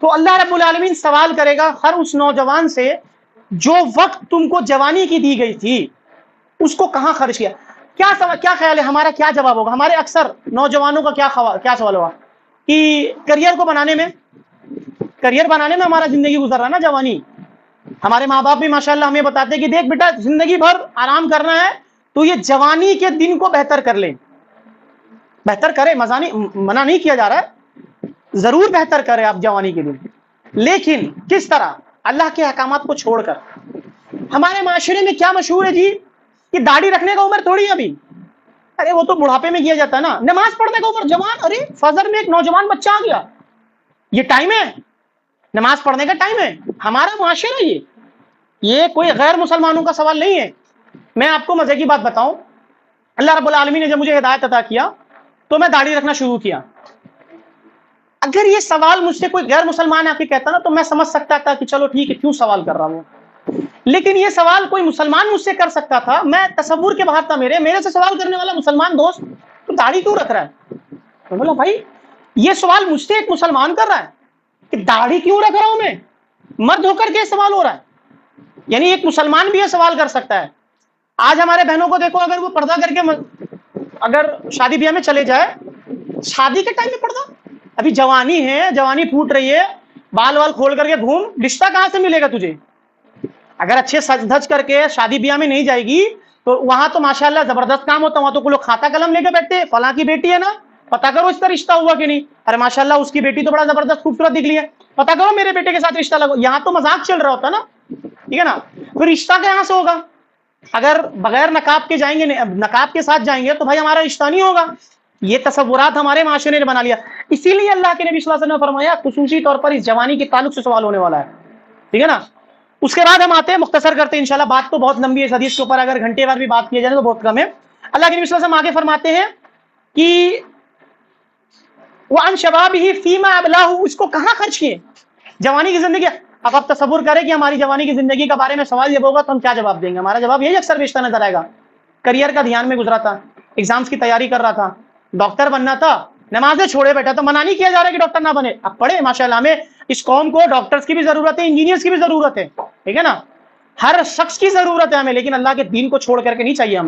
تو اللہ رب العالمین سوال کرے گا ہر اس نوجوان سے جو وقت تم کو جوانی کی دی گئی تھی، اس کو کہاں خرچ کیا. کیا خیال ہے ہمارا کیا جواب ہوگا؟ ہمارے اکثر نوجوانوں کا کیا سوال ہوگا کہ کریئر بنانے میں ہمارا زندگی گزر رہا ہے نا جوانی. ہمارے ماں باپ بھی ماشاءاللہ ہمیں بتاتے کہ دیکھ بیٹا زندگی بھر آرام کرنا ہے تو یہ جوانی کے دن کو بہتر کر لے. بہتر کرے، منع نہیں کیا جا رہا ہے، ضرور بہتر کرے آپ جوانی کے دن، لیکن کس طرح؟ اللہ کے احکامات کو چھوڑ کر. ہمارے معاشرے میں کیا مشہور ہے جی کہ داڑھی رکھنے کا عمر تھوڑی ہے ابھی. ارے وہ تو بڑھاپے میں کیا جاتا ہے نا. نماز پڑھنے کا عمر جوان، ارے فجر میں ایک نوجوان بچہ آ گیا، یہ ٹائم ہے، نماز پڑھنے کا ٹائم ہے. ہمارا معاشرہ یہ کوئی غیر مسلمانوں کا سوال نہیں ہے. میں آپ کو مزے کی بات بتاؤں، اللہ رب العالمین نے جب مجھے ہدایت عطا کیا تو میں داڑھی رکھنا شروع کیا. اگر یہ سوال مجھ سے کوئی غیر مسلمان آ کے کہتا نا تو میں سمجھ سکتا تھا کہ چلو ٹھیک ہے کیوں سوال کر رہا ہوں. لیکن یہ سوال کوئی مسلمان مجھ سے کر سکتا تھا، میں تصور کے باہر تھا. میرے سے سوال کرنے والا مسلمان دوست تو داڑھی کیوں رکھ رہا ہے؟ تو بولا بھائی یہ سوال مجھ سے ایک مسلمان کر رہا ہے کہ داڑھی کیوں رکھ رہا ہوں میں، مرد ہو کر کے سوال ہو رہا ہے. یعنی ایک مسلمان بھی یہ سوال کر سکتا ہے. آج ہمارے بہنوں کو دیکھو، اگر وہ پردہ کر کے اگر شادی بیاہ میں چلے جائے، شادی کے ٹائم میں پردہ، ابھی جوانی ہے، جوانی پھوٹ رہی ہے، بال وال کھول کر کے گھوم، رشتہ کہاں سے ملے گا تجھے؟ اگر اچھے سج دھج کر کے شادی بیاہ میں نہیں جائے گی تو وہاں تو ماشاءاللہ زبردست کام ہوتا ہے. وہاں تو لوگ کھاتا قلم لے کے بیٹھتے، فلاں کی بیٹی ہے نا، پتا کرو اس کا رشتہ ہوا کہ نہیں. ارے ماشاءاللہ اس کی بیٹی تو بڑا زبردست خوبصورت نکلی ہے، پتا کرو میرے بیٹے کے ساتھ رشتہ لگو. یہاں تو مذاق چل رہا ہوتا نا، ٹھیک ہے نا. پھر رشتہ کہاں سے ہوگا؟ اگر بغیر نقاب کے جائیں گے، نقاب کے ساتھ جائیں گے تو بھائی ہمارا رشتہ نہیں ہوگا. یہ تصورات ہمارے معاشرے نے بنا لیا. اسی لیے اللہ کے نبی صلی اللہ علیہ وسلم نے فرمایا خصوصی طور پر اس جوانی کے تعلق سے سوال ہونے والا ہے. ٹھیک ہے نا. اس کے بعد ہم آتے ہیں، مختصر کرتے ہیں انشاءاللہ، بات تو بہت لمبی ہے اس حدیث کے اوپر، اگر گھنٹے بعد بھی بات کیا جائے تو بہت کم ہے۔ اللہ کے نبی صلی اللہ علیہ وسلم آگے فرماتے ہیں کہ وَعَنْ شَبَابِهِ فِيمَا أَبْلَاهُ، اس کو کہاں خرچ کیے؟ جوانی کی زندگی۔ اب آپ تصور کریں کہ ہماری جوانی کی زندگی کے بارے میں سوال جب ہوگا تو ہم کیا جواب دیں گے؟ ہمارا جواب یہی اکثر بیشتر نظر آئے گا، کریئر کا دھیان میں گزرا تھا، ایگزامز کی تیاری کر رہا تھا، ڈاکٹر بننا تھا، نمازیں چھوڑے بیٹھا تو منع نہیں کیا جا رہا کہ ڈاکٹر نہ بنے، اب پڑھے ماشاءاللہ، ہمیں اس قوم کو ڈاکٹرز کی بھی ضرورت ہے، انجینئرز کی بھی ضرورت ہے، ٹھیک ہے نا، ہر شخص کی ضرورت ہے ہمیں، لیکن اللہ کے دین کو چھوڑ کر کے نہیں چاہیے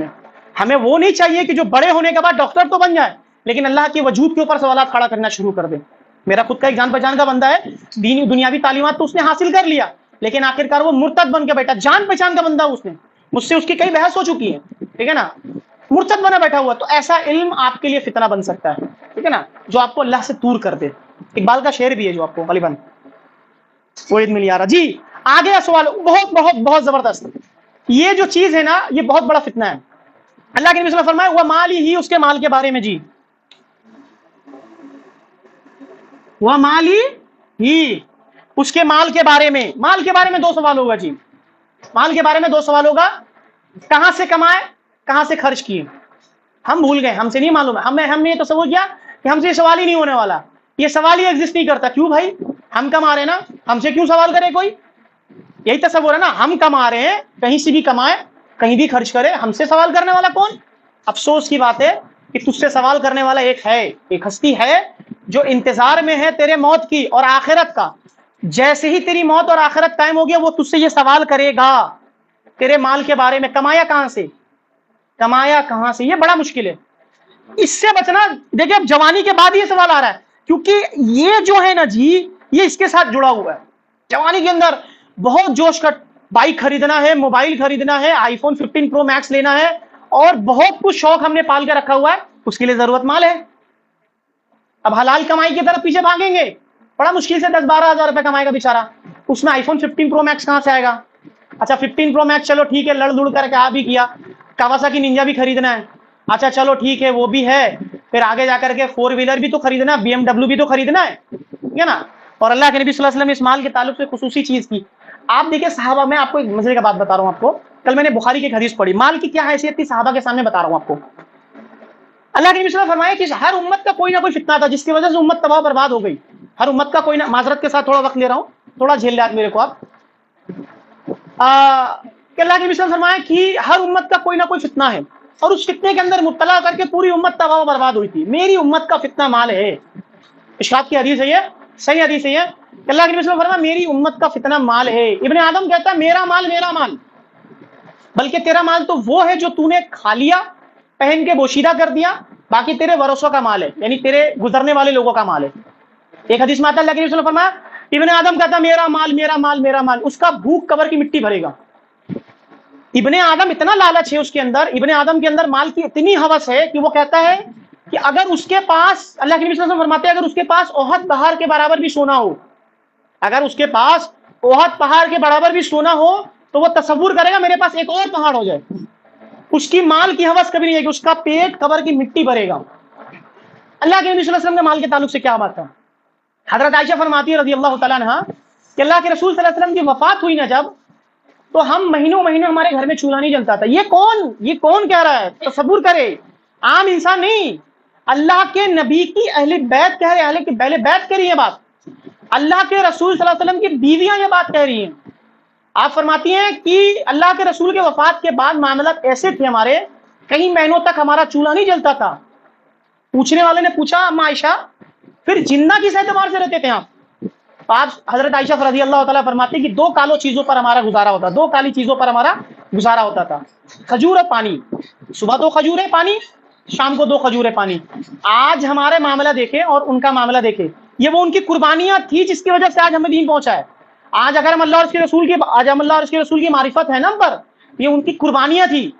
ہمیں وہ نہیں چاہیے کہ جو بڑے ہونے کے بعد ڈاکٹر تو بن جائے لیکن اللہ کے وجود کے اوپر سوالات کھڑا کرنا شروع کر دے۔ میرا خود کا ایک جان پہچان کا بندہ ہے، دینی دنیاوی تعلیمات تو اس نے حاصل کر لیا لیکن آخرکار وہ مرتد بن کے بیٹھا، جان پہچان کا بندہ، اس نے مجھ سے اس کی کئی بحث ہو چکی ہے، ٹھیک ہے نا، مرتد بنا بیٹھا ہوا۔ تو ایسا علم آپ کے لیے فتنہ بن سکتا ہے، ٹھیک ہے نا، جو آپ کو اللہ سے دور کر دے۔ اقبال کا شعر بھی ہے جو آپ کو غالباً وہ عید مل یارا۔ جی آگے سوال بہت بہت بہت زبردست، یہ جو چیز ہے نا یہ بہت بڑا فتنہ ہے۔ اللہ کے نبی صلی اللہ علیہ وسلم فرمایا وہ مالی ہی، اس کے مال کے بارے میں، جی وہ مالی ہی، اس کے مال کے بارے میں، مال کے بارے میں دو سوال ہوگا جی، مال کے بارے میں دو سوال ہوگا، کہاں سے کمائے، کہاں سے خرچ کیے۔ ہم بھول گئے، ہم سے نہیں معلوم ہے، ہم نے یہ تصور کیا کہ ہم سے یہ سوال ہی نہیں ہونے والا، یہ سوال ہی ایگزسٹ نہیں کرتا۔ کیوں بھائی، ہم کما رہے ہیں نا، ہم سے کیوں سوال کرے کوئی؟ یہی تصور ہے نا، ہم کما رہے ہیں، کہیں سے بھی کمائے، کہیں بھی خرچ کرے، ہم سے سوال کرنے والا کون؟ افسوس کی بات ہے کہ تجھ سے سوال کرنے والا ایک ہستی ہے جو انتظار میں ہے تیرے موت کی اور آخرت کا۔ جیسے ہی تیری موت اور آخرت قائم ہو گیا وہ تجھ سے یہ سوال کرے گا تیرے مال کے بارے میں، کمایا کہاں سے، کمایا کہاں سے۔ یہ بڑا مشکل ہے، اس سے بچنا۔ دیکھیں اب جوانی کے بعد یہ سوال آ رہا ہے کیونکہ یہ جو ہے نا جی یہ اس کے ساتھ جڑا ہوا ہے۔ جوانی کے اندر بہت جوش کا بائک خریدنا ہے، موبائل خریدنا ہے، آئی فون 15 پرو میکس لینا ہے اور بہت کچھ شوق ہم نے پال کے رکھا ہوا ہے، اس کے لیے ضرورت مال ہے۔ اب حلال کمائی کی طرف پیچھے بھاگیں گے، بڑا مشکل سے 10-12 ہزار روپے کمائے گا بیچارہ، اس میں آئی فون 15 پرو میکس کہاں سے آئے گا؟ اچھا 15 پرو میکس چلو ٹھیک ہے، لڑ لڑ کر کے آ بھی کیا، کاواساکی نینجا بھی خریدنا ہے، اچھا چلو ٹھیک ہے وہ بھی ہے، پھر آگے جا کر کے 4 ویلر بھی تو خریدنا ہے، BMW بھی تو خریدنا ہے، ٹھیک ہے نا۔ اور اللہ کے نبی صلی اللہ علیہ وسلم اس مال کے تعلق سے خصوصی چیز کی۔ آپ دیکھیں صحابہ، میں آپ کو ایک مزے کا بات بتا رہا ہوں آپ کو، کل میں نے بخاری کی ایک حدیث پڑھی، مال کی کیا حیثیت تھی صحابہ کے سامنے بتا رہا ہوں آپ کو۔ اللہ کے نبی صلی اللہ علیہ وسلم فرمایا کہ ہر امت کا کوئی نہ کوئی فتنہ تھا جس کی وجہ سے امت تباہ برباد ہو گئی، ہر امت کا کوئی نہ، معذرت کے ساتھ تھوڑا وقت لے رہا ہوں، تھوڑا جھیل لیں میرے کو آپ۔ کہ اللہ کے نبی صلی اللہ علیہ وسلم فرمایا کہ ہر امت کا کوئی نہ کوئی فتنہ ہے اور اس فتنے کے اندر مبتلا کر کے پوری امت تباہ و برباد ہوئی تھی، میری امت کا فتنہ مال ہے۔ اشارت کی حدیث ہے یہ، صحیح حدیث ہے یہ، کہ اللہ کے نبی صلی اللہ علیہ وسلم فرمایا میری امت کا فتنہ مال ہے۔ ابن آدم کہتا ہے میرا مال میرا مال، بلکہ تیرا مال تو وہ ہے جو تو نے کھا لیا، پہن کے بوشیدہ کر دیا، باقی تیرے ورثوں کا مال ہے، یعنی تیرے گزرنے والے لوگوں کا مال ہے۔ ایک حدیث میں آتا ہے اللہ کے نبی صلی اللہ علیہ وسلم فرمایا ابن آدم کہتا میرا مال میرا مال میرا مال، اس کا بھوک قبر کی مٹی بھرے گا۔ ابن آدم اتنا لالچ ہے اس کے اندر، ابن آدم کے اندر مال کی اتنی ہوس ہے کہ وہ کہتا ہے کہ اگر اس کے پاس، اللہ کے نبی صلی اللہ علیہ وسلم فرماتے ہیں اگر اس کے پاس احد پہاڑ کے برابر بھی سونا ہو، اگر اس کے پاس احد پہاڑ کے برابر بھی سونا ہو تو وہ تصور کرے گا میرے پاس ایک اور پہاڑ ہو جائے۔ اس کی مال کی ہوس کبھی نہیں ہے کہ اس کا پیٹ قبر کی مٹی بھرے گا۔ اللہ کے نبی صلی اللہ علیہ وسلم کے مال کے تعلق سے کیا بات ہے؟ حضرت عائشہ فرماتی ہے رضی اللہ تعالیٰ عنہا کہ اللہ کے رسول صلی اللہ علیہ وسلم کی وفات ہوئی نا جب، تو ہم مہینوں ہمارے گھر میں چولہا نہیں جلتا تھا۔ یہ کون کہہ رہا ہے؟ تصور کرے، عام انسان نہیں، اللہ کے نبی کی اہل بیت کہہ رہے ہیں، اہل بیت کہہ رہی ہے بات، اللہ کے رسول صلی اللہ علیہ وسلم کی بیویاں یہ بات کہہ رہی ہیں۔ آپ فرماتی ہیں کہ اللہ کے رسول کے وفات کے بعد معاملات ایسے تھے ہمارے، کئی مہینوں تک ہمارا چولہا نہیں جلتا تھا۔ پوچھنے والے نے پوچھا اما عائشہ پھر جنہ کس اعتبار سے رہتے تھے آپ حضرت عائشہ رضی اللہ تعالیٰ فرماتی کہ 2 کالو چیزوں پر ہمارا گزارا ہوتا، 2 کالی چیزوں پر ہمارا گزارا ہوتا تھا، کھجور اور پانی۔ صبح 2 کھجوریں پانی، شام کو 2 کھجوریں پانی۔ آج ہمارے معاملہ دیکھیں اور ان کا معاملہ دیکھیں، یہ وہ ان کی قربانیاں تھی جس کی وجہ سے آج ہمیں دین پہنچا ہے۔ آج اگر ہم اللہ اور اس کے رسول کی معرفت ہے نا پر، یہ ان کی قربانیاں تھی،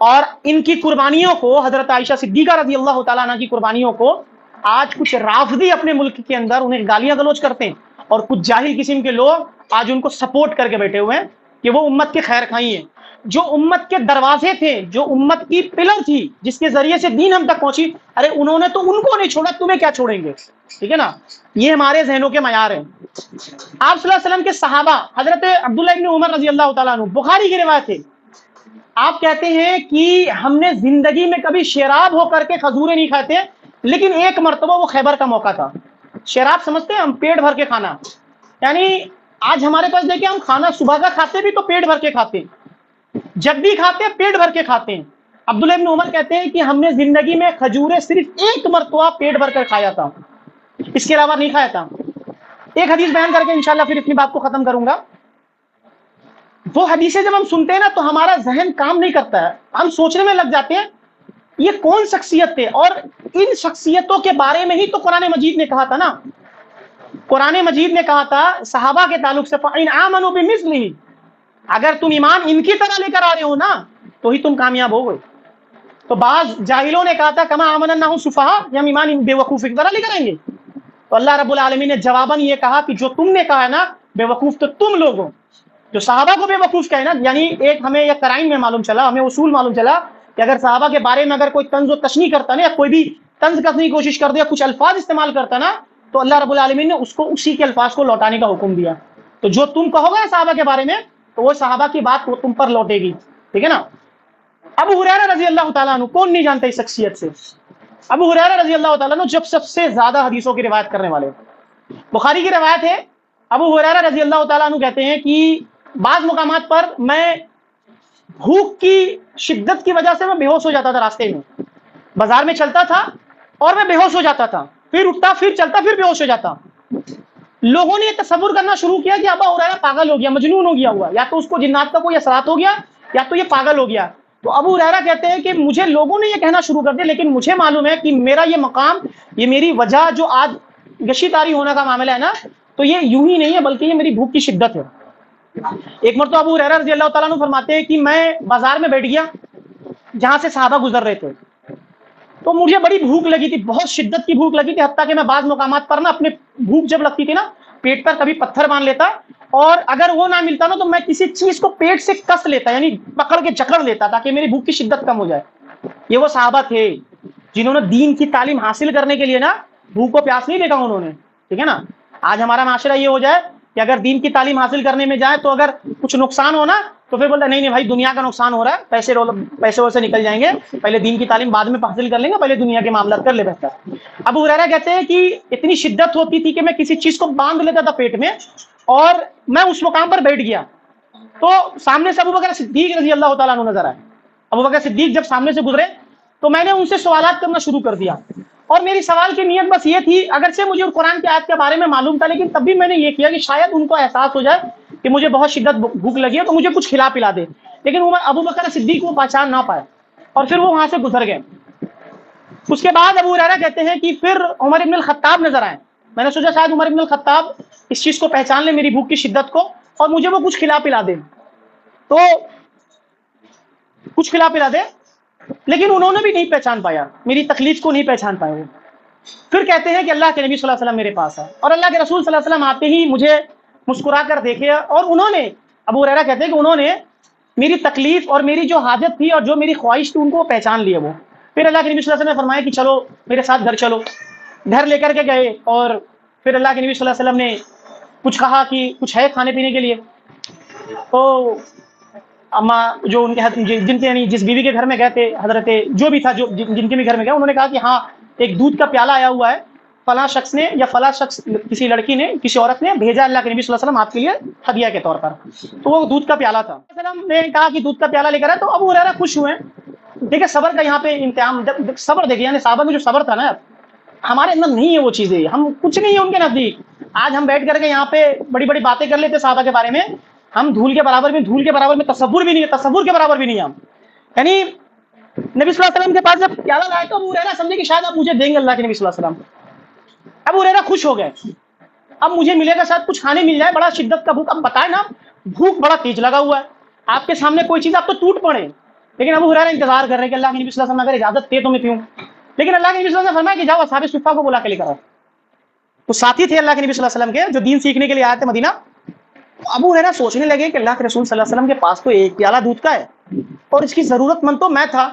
اور ان کی قربانیوں کو حضرت عائشہ صدیقہ رضی اللہ تعالیٰ عنہ کی قربانیوں کو آج کچھ رافضی اپنے ملک کے اندر انہیں گالیاں گلوچ کرتے ہیں، اور کچھ جاہل قسم کے لوگ آج ان کو سپورٹ کر کے بیٹھے ہوئے ہیں کہ وہ امت کے خیر خواہی ہیں، جو امت کے دروازے تھے، جو امت کی پلر تھی جس کے ذریعے سے دین ہم تک پہنچی، ارے انہوں نے تو ان کو نہیں چھوڑا، تمہیں کیا چھوڑیں گے؟ ٹھیک ہے نا، یہ ہمارے ذہنوں کے معیار ہیں۔ آپ صلی اللہ علیہ وسلم کے صحابہ حضرت عبداللہ ابن عمر رضی اللہ تعالیٰ عنہ، بخاری کی روایت ہے، آپ کہتے ہیں کہ ہم نے زندگی میں کبھی شراب ہو کر کے کھجوریں نہیں کھاتے، لیکن ایک مرتبہ وہ خیبر کا موقع تھا۔ شراب سمجھتے ہیں ہم؟ پیٹ بھر کے کھانا، یعنی آج ہمارے پاس دیکھیں ہم کھانا صبح کا کھاتے بھی تو پیٹ بھر کے کھاتے ہیں، جب بھی کھاتے ہیں پیٹ بھر کے کھاتے ہیں۔ عبداللہ ابن عمر کہتے ہیں کہ ہم نے زندگی میں کھجوریں صرف ایک مرتبہ پیٹ بھر کر کھایا تھا، اس کے علاوہ نہیں کھایا تھا۔ ایک حدیث بیان کر کے انشاءاللہ پھر اپنی بات کو ختم کروں گا۔ وہ حدیثیں جب ہم سنتے ہیں نا تو ہمارا ذہن کام نہیں کرتا ہے، ہم سوچنے میں لگ جاتے ہیں یہ کون شخصیت تھے، اور ان شخصیتوں کے بارے میں ہی تو قرآن مجید نے کہا تھا نا، قرآن مجید نے کہا تھا صحابہ کے تعلق سے فَإِنْ آمَنُوا بِمِثْلِهِ، اگر تم ایمان ان کی طرح لے کر آ رہے ہو نا تو ہی تم کامیاب ہو گئے۔ تو بعض جاہلوں نے کہا تھا کما آمن الناس سفہاء، کہ ہم ایمان بے وقوفی کی طرح لے کر آئیں گے، تو اللہ رب العالمین نے جواباً یہ کہا کہ جو تم نے کہا ہے نا بے وقوف تو تم لوگ ہو، جو صحابہ کو بے وقوف کہے نا، یعنی ایک ہمیں یہ قرائن میں معلوم چلا، ہمیں اصول معلوم چلا کہ اگر صحابہ کے بارے میں اگر کوئی طنز و تشنیع کرتا نا، یا کوئی بھی طنز کرنے کی کوشش کر دے یا کچھ الفاظ استعمال کرتا نا، تو اللہ رب العالمین نے اس کو اسی کے الفاظ کو لوٹانے کا حکم دیا۔ تو جو تم کہو گے صحابہ کے بارے میں تو وہ صحابہ کی بات وہ تم پر لوٹے گی، ٹھیک ہے نا۔ ابو ہریرہ رضی اللہ تعالیٰ عنہ، کون نہیں جانتا اس شخصیت سے؟ ابو ہریرہ رضی اللہ تعالیٰ عنہ جب سب سے زیادہ حدیثوں کی روایت کرنے والے، بخاری کی روایت ہے، ابو ہریرہ رضی اللہ تعالیٰ عنہ کہتے ہیں کہ بعض مقامات پر میں بھوک کی شدت کی وجہ سے میں بے ہوش ہو جاتا تھا، راستے میں بازار میں چلتا تھا اور میں بے ہوش ہو جاتا تھا، پھر اٹھتا، پھر چلتا، پھر بے ہوش ہو جاتا۔ لوگوں نے یہ تصور کرنا شروع کیا کہ ابو ہریرہ پاگل ہو گیا، مجنون ہو گیا ہوا، یا تو اس کو جنات کا کوئی اثرات ہو گیا یا تو یہ پاگل ہو گیا۔ تو ابو ہریرہ کہتے ہیں کہ مجھے لوگوں نے یہ کہنا شروع کر دیا، لیکن مجھے معلوم ہے کہ میرا یہ مقام، یہ میری وجہ جو آج گشی تاری ہونے کا معاملہ ہے نا، تو یہ یوں ہی نہیں ہے بلکہ یہ میری بھوک کی شدت ہے۔ ایک مرتبہ ابو ہریرہ رضی اللہ تعالیٰ عنہ فرماتے ہیں کہ میں بازار میں بیٹھ گیا جہاں سے صحابہ گزر رہے تھے، تو مجھے بڑی بھوک لگی تھی، بہت شدت کی بھوک لگی تھی، حتیٰ کہ میں بعض مقامات پر نا اپنے بھوک جب لگتی تھی نا پیٹ پر کبھی پتھر باندھ لیتا، اور اگر وہ نہ ملتا نا تو میں کسی چیز کو پیٹ سے کس لیتا، یعنی پکڑ کے جکڑ لیتا تاکہ میری بھوک کی شدت کم ہو جائے۔ یہ وہ صحابہ تھے جنہوں نے دین کی تعلیم حاصل کرنے کے لیے نا بھوک و پیاس نہیں دیکھا انہوں نے، ٹھیک ہے نا۔ آج ہمارا معاشرہ یہ ہو جائے کہ اگر دین کی تعلیم حاصل کرنے میں جائے تو اگر کچھ نقصان ہونا تو پھر بولتا نہیں نہیں بھائی دنیا کا نقصان ہو رہا ہے، پیسے ویسے نکل جائیں گے، پہلے دین کی تعلیم بعد میں حاصل کر لیں گے، پہلے دنیا کے معاملات کر لے بہتر۔ ابو ہریرہ کہتے ہیں کہ اتنی شدت ہوتی تھی کہ میں کسی چیز کو باندھ لیتا تھا پیٹ میں، اور میں اس مقام پر بیٹھ گیا تو سامنے سے ابوبکر صدیق رضی اللہ تعالیٰ عنہ نظر آئے۔ ابوبکر صدیق جب سامنے سے گزرے تو میں نے ان سے سوالات کرنا شروع کر دیا، اور میری سوال کی نیت بس یہ تھی، اگرچہ مجھے قرآن کی آیت کے بارے میں معلوم تھا لیکن تب بھی میں نے یہ کیا کہ شاید ان کو احساس ہو جائے کہ مجھے بہت شدت بھوک لگی ہے تو مجھے کچھ کھلا پلا دے، لیکن ابوبکر صدیق وہ پہچان نہ پائے اور پھر وہ وہاں سے گزر گئے۔ اس کے بعد ابو ہریرہ کہتے ہیں کہ پھر عمر ابن الخطاب نظر آئے، میں نے سوچا شاید عمر ابن الخطاب اس چیز کو پہچان لے، میری بھوک کی شدت کو، اور مجھے وہ کچھ کھلا پلا دے، تو کچھ کھلا پلا دے، لیکن انہوں نے بھی نہیں پہچان پایا، میری تکلیف کو نہیں پہچان پائے وہ۔ پھر کہتے ہیں کہ اللہ کے نبی صلی اللہ علیہ وسلم میرے پاس ہے، اور اللہ کے رسول صلی اللہ علیہ وسلم آتے ہی مجھے مسکرا کر دیکھے، اور انہوں نے، ابو ہریرہ کہتے ہیں کہ انہوں نے میری تکلیف اور میری جو حاجت تھی اور جو میری خواہش تھی ان کو پہچان لیا وہ۔ پھر اللہ کے نبی صلی اللہ علیہ وسلم نے فرمایا کہ چلو میرے ساتھ گھر چلو، گھر لے کر کے گئے، اور پھر اللہ کے نبی صلی اللہ علیہ وسلم نے کچھ کہا کہ کچھ ہے کھانے پینے کے لیے، تو اما جو ان کے جن کے یعنی جس بیوی کے گھر میں گئے تھے، حضرت جو بھی تھا جو جن کے بھی گھر میں گئے، انہوں نے کہا کہ ہاں ایک دودھ کا پیالہ آیا ہوا ہے، فلاں شخص نے یا فلاں شخص کسی لڑکی نے کسی عورت نے بھیجا اللہ کے نبی صلی اللہ علیہ وسلم آپ کے لیے ہدیہ کے طور پر، تو وہ دودھ کا پیالہ تھا۔ وسلم نے کہا کہ دودھ کا پیالہ لے کر آئے، تو ابو ہریرہ خوش ہوئے۔ دیکھیں صبر کا یہاں پہ امتحان، صبر دیکھیں، یعنی صحابہ میں جو صبر تھا نا ہمارے اندر نہیں ہے وہ چیزیں، ہم کچھ نہیں ہے ان کے نزدیک۔ آج ہم بیٹھ کر کے یہاں پہ بڑی بڑی باتیں کر لیتے صحابہ کے بارے میں، ہم دھول کے برابر میں تصور بھی نہیں ہے، تصور کے برابر بھی نہیں ہے ہم۔ یعنی نبی صلی اللہ علیہ وسلم کے پاس جب پیالہ لائے تو ابو ہریرہ سمجھے کہ شاید اب مجھے دیں گے اللہ کے نبی صلی اللہ علیہ وسلم۔ ابو ہریرہ خوش ہو گئے، اب مجھے ملے گا، شاید کچھ کھانے مل جائے، بڑا شدت کا بھوک، اب بتائیں نا بھوک بڑا تیز لگا ہوا ہے، آپ کے سامنے کوئی چیز آپ تو ٹوٹ پڑے، لیکن ابو ہریرہ انتظار کر رہے ہیں کہ اللہ کے نبی صلی اللہ علیہ وسلم اگر اجازت دے تو میں پیوں، لیکن اللہ کے نبی صلی اللہ علیہ وسلم نے فرمایا کہ جاؤ اصحاب صفہ کو بلا کے لے کر آؤ۔ تو ساتھی تھے اللہ کے نبی صلی اللہ علیہ وسلم کے جو دین سیکھنے کے لیے آئے تھے مدینہ، ابو ہریرہ سوچنے لگے کہ اللہ کے رسول صلی اللہ علیہ وسلم کے پاس تو ایک پیالہ دودھ کا ہے اور اس کی ضرورت مند تو میں تھا،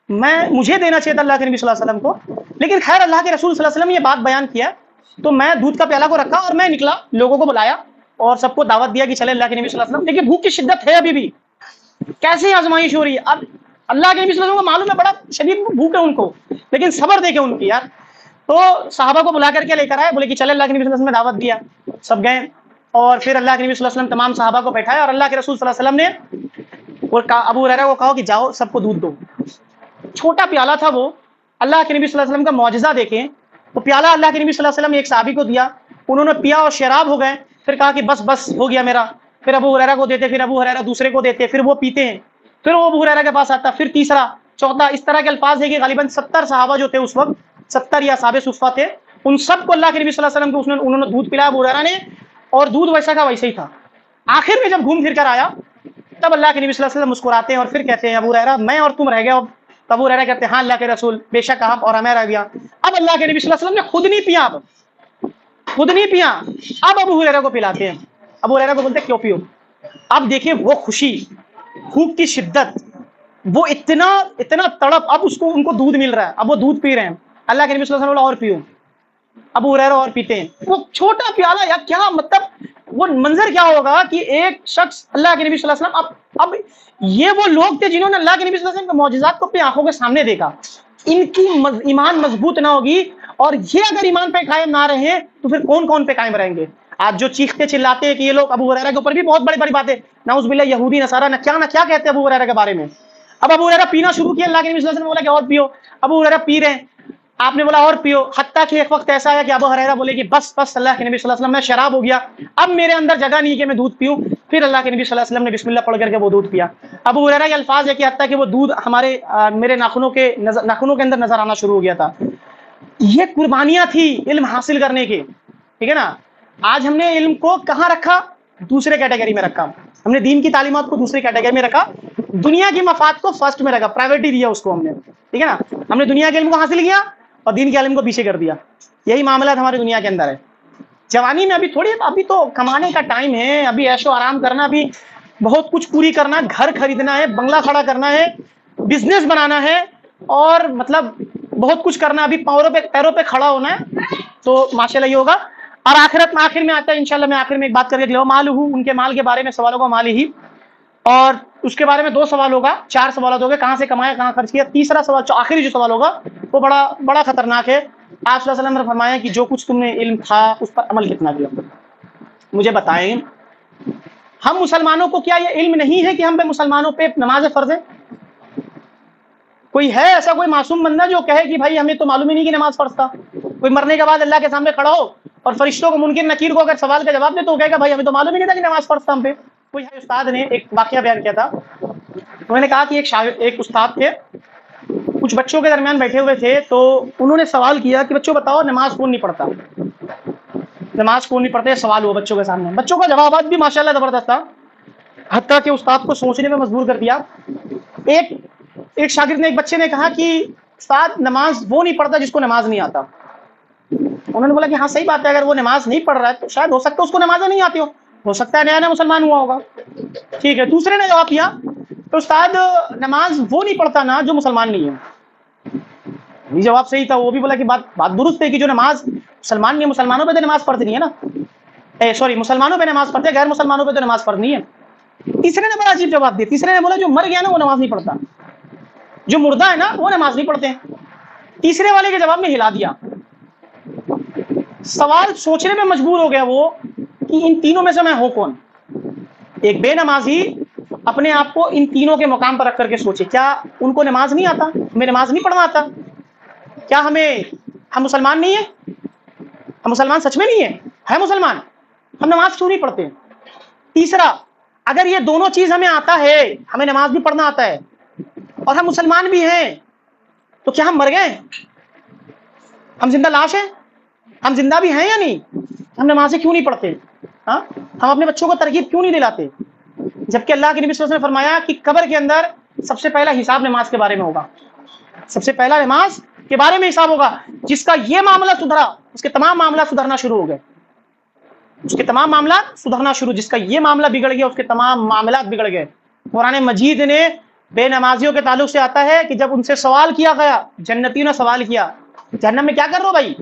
مجھے دینا چاہیے تھا اللہ کے نبی صلی اللہ علیہ وسلم کو، لیکن خیر اللہ کے رسول صلی اللہ علیہ وسلم نے یہ بات بیان کیا تو میں دودھ کا پیالہ کو رکھا اور میں نکلا، لوگوں کو بلایا اور سب کو دعوت دیا کہ چلے اللہ کے نبی صلی اللہ علیہ وسلم۔ دیکھیے بھوک کی شدت ہے ابھی بھی، کیسے آزمائش ہو رہی ہے۔ اب اللہ کے نبی صلی اللہ علیہ وسلم کو معلوم ہے بڑا شدید بھوک ہے ان کو، لیکن صبر دیکھے ان کی یار۔ تو صحابہ کو بلا کر کے لے کر آئے، بولے کہ چلے اللہ کے نبی صلی اللہ علیہ وسلم نے دعوت دیا، سب گئے اور پھر اللہ کے نبی صلی اللہ علیہ وسلم تمام صحابہ کو بیٹھایا اور اللہ کے رسول صلی اللہ علیہ وسلم نے ابو ہریرہ کو کہا کہ جاؤ سب کو دودھ دو۔ چھوٹا پیالہ تھا وہ، اللہ کے نبی صلی اللہ علیہ وسلم کا معجزہ دیکھیں، وہ پیالہ اللہ کے نبی صلی اللہ علیہ وسلم نے ایک صحابی کو دیا، انہوں نے پیا اور شراب ہو گئے، پھر کہا کہ بس بس ہو گیا میرا، پھر ابو ہریرہ کو دیتے، پھر ابو ہریرہ دوسرے کو دیتے، پھر وہ پیتے ہیں، پھر وہ ابو ہریرہ کے پاس آتا، پھر تیسرا چوتھا، اس طرح کے الفاظ ہے کہ غالباً 70 صحابہ جو تھے اس وقت، 70 یا اصحاب صفہ تھے، ان سب کو اللہ کے نبی صلی اللہ علیہ وسلم کو انہوں نے دودھ پلایا ابو ہریرہ نے، اور دودھ ویسا کا ویسا ہی تھا۔ آخر میں جب گھوم پھر کر آیا تب اللہ کے نبی صلی اللہ علیہ وسلم مسکراتے ہیں اور پھر کہتے ہیں ابو ہریرہ میں اور تم رہ گئے، اور ابو ہریرہ کہتے ہیں ہاں اللہ کے رسول بے شک آپ اور ہمیں رہ گیا۔ اب اللہ کے نبی صلی اللہ علیہ وسلم نے خود نہیں پیا، خود نہیں پیا، اب ابو ہریرہ کو پلاتے ہیں۔ ابو ہریرہ کو بولتے کیوں پیو؟ اب دیکھیں وہ خوشی، بھوک کی شدت، وہ اتنا تڑپ، اب اس کو ان کو دودھ مل رہا ہے، اب وہ دودھ پی رہے ہیں۔ اللہ کے نبی صلی اللہ علیہ وسلم اور پیو، ابو ہریرہ اور پیتے ہیں۔ وہ چھوٹا پیالہ یا کیا مطلب وہ منظر کیا ہوگا کہ ایک شخص اللہ کے نبی صلی اللہ علیہ وسلم، اب یہ وہ لوگ تھے جنہوں نے اللہ کے نبی صلی اللہ علیہ وسلم کے معجزات کو اپنی آنکھوں کے سامنے دیکھا، ان کی ایمان مضبوط نہ ہوگی، اور یہ اگر ایمان پہ قائم نہ رہے تو پھر کون کون پہ قائم رہیں گے؟ آج جو چیختے چلاتے ہیں کہ یہ لوگ ابو ہریرہ کے اوپر بھی بہت بڑی بڑی باتیں، نعوذ باللہ یہودی نصارہ نہ کیا کہتے ہیں ابو ہریرہ کے بارے میں۔ اب ابو ہریرہ پینا شروع کیا، اللہ کے نبی صلی اللہ علیہ وسلم نے بولا کہ اور پیو، ابو ہریرہ پی رہے ہیں، آپ نے بولا اور پیو، حتیٰ کہ ایک وقت ایسا ہے کہ ابو ہریرہ بولے کہ بس بس اللہ کے نبی صلی اللہ علیہ وسلم میں شراب ہو گیا، اب میرے اندر جگہ نہیں ہے کہ میں دودھ پیوں۔ پھر اللہ کے نبی صلی اللہ علیہ وسلم نے بسم اللہ پڑھ کر کے وہ دودھ پیا۔ ابو ہریرہ کے الفاظ ہے کہ حتیٰ کہ وہ دودھ میرے ناخنوں کے اندر نظر آنا شروع ہو گیا تھا۔ یہ قربانیاں تھی علم حاصل کرنے کی، ٹھیک ہے نا۔ آج ہم نے علم کو کہاں رکھا؟ دوسرے کیٹیگری میں رکھا، ہم نے دین کی تعلیمات کو دوسری کیٹیگری میں رکھا، دنیا کی مفاد کو فرسٹ میں رکھا، پرائیورٹی دیا اس کو ہم نے، ٹھیک ہے نا۔ ہم نے دنیا کے علم کو حاصل کیا اور دین کے علم کو پیچھے کر دیا۔ یہی معاملات ہماری دنیا کے اندر ہے۔ جوانی میں ابھی تو کمانے کا ٹائم ہے، ابھی عیش و آرام کرنا، بھی بہت کچھ پوری کرنا، گھر خریدنا ہے، بنگلہ کھڑا کرنا ہے، بزنس بنانا ہے، اور مطلب بہت کچھ کرنا، ابھی پیروں پہ کھڑا ہونا ہے، تو ماشاءاللہ یہ ہوگا۔ اور آخرت میں آخر میں آتا ہے انشاءاللہ، میں آخر میں ایک بات کر کے مال ہوں، ان کے مال کے بارے میں سوال ہوگا، مال ہی، اور اس کے بارے میں 2 سوال ہوگا، 4 سوالات ہوگے، کہاں سے کمایا کہاں خرچ کیا۔ تیسرا سوال آخری جو سوال ہوگا وہ بڑا خطرناک ہے۔ آپ صلی اللہ علیہ وسلم نے فرمایا کہ جو کچھ تم نے علم تھا اس پر عمل کتنا کیا؟ مجھے بتائیں، ہم مسلمانوں کو کیا یہ علم نہیں ہے کہ ہم پہ مسلمانوں پہ نماز فرض ہے؟ کوئی ہے ایسا کوئی معصوم بندہ جو کہے کہ بھائی ہمیں تو معلوم ہی نہیں کہ نماز فرض تھا؟ کوئی مرنے کے بعد اللہ کے سامنے کھڑا ہو اور فرشتوں کو منکر نکیر کو اگر سوال کا جواب دے تو وہ کہے گا بھائی ہمیں تو معلوم ہی نہیں تھا کہ نماز فرض تھا ہم پہ۔ کوئی استاد نے ایک واقعہ بیان کیا تھا، انہوں نے کہا کہ ایک استاد تھے، کچھ بچوں کے درمیان بیٹھے ہوئے تھے، تو انہوں نے سوال کیا کہ بچوں بتاؤ نماز کون نہیں پڑھتا؟ نماز کون نہیں پڑھتے؟ سوال ہوا بچوں کے سامنے، بچوں کا جوابات بھی ماشاءاللہ زبردست تھا، حتیٰ کہ استاد کو سوچنے میں مجبور کر دیا۔ ایک شاگرد نے، ایک بچے نے کہا کہ استاد نماز وہ نہیں پڑھتا جس کو نماز نہیں آتا۔ انہوں نے بولا کہ ہاں صحیح بات ہے، اگر وہ نماز نہیں پڑھ رہا ہے تو شاید ہو سکتا ہے اس کو نمازیں نہیں آتی ہو سکتا ہے نیا نیا مسلمان ہوا ہوگا، ٹھیک ہے۔ دوسرے نے جواب دیا تو استاد نماز وہ نہیں پڑھتا نا جو مسلمان نہیں ہے۔ یہ جواب صحیح تھا، وہ بھی بولا کہ بات درست ہے کہ جو نماز مسلمان نہیں ہے، مسلمانوں پہ تو نماز فرض نہیں ہے نا، سوری مسلمانوں پہ نماز پڑھتے، غیر مسلمانوں پہ تو نماز فرض نہیں ہے۔ تیسرے نے بڑا عجیب جواب دیا، تیسرے نے بولا جو مر گیا نا وہ نماز نہیں پڑھتا، جو مردہ ہے نا وہ نماز نہیں پڑھتے۔ تیسرے والے کے جواب میں ہلا دیا۔ سوال سوچنے میں مجبور ہو گیا وہ کہ ان تینوں میں سے میں ہوں کون؟ ایک بے نمازی اپنے آپ کو ان تینوں کے مقام پر رکھ کر کے سوچے، کیا ان کو نماز نہیں آتا؟ ہمیں نماز نہیں پڑھنا آتا؟ کیا ہم مسلمان نہیں ہیں؟ ہم مسلمان سچ میں نہیں ہیں؟ ہے مسلمان، ہم نماز کیوں نہیں پڑھتے؟ تیسرا، اگر یہ دونوں چیز ہمیں آتا ہے، ہمیں نماز بھی پڑھنا آتا ہے اور ہم مسلمان بھی ہیں، تو کیا ہم مر گئے؟ ہم زندہ لاش ہیں؟ ہم زندہ بھی ہیں یا نہیں؟ ہم نمازیں کیوں نہیں پڑھتے؟ ہاں، ہم اپنے بچوں کو ترغیب کیوں نہیں دلاتے؟ جبکہ اللہ کے نبی صلی اللہ علیہ وسلم نے فرمایا کہ قبر کے اندر سب سے پہلا حساب نماز کے بارے میں ہوگا، سب سے پہلا نماز کے بارے میں حساب ہوگا۔ جس کا یہ معاملہ سدھرا اس کے تمام معاملات سدھرنا شروع ہو گئے۔ اس کے تمام معاملات سدھرنا شروع. جس کا یہ معاملہ بگڑ گیا اس کے تمام معاملات بگڑ گئے. قرآن مجید نے بے نمازیوں کے تعلق سے آتا ہے کہ جب ان سے سوال کیا گیا، جنتیوں نے سوال کیا جہنم میں کیا کر رہے ہو بھائی،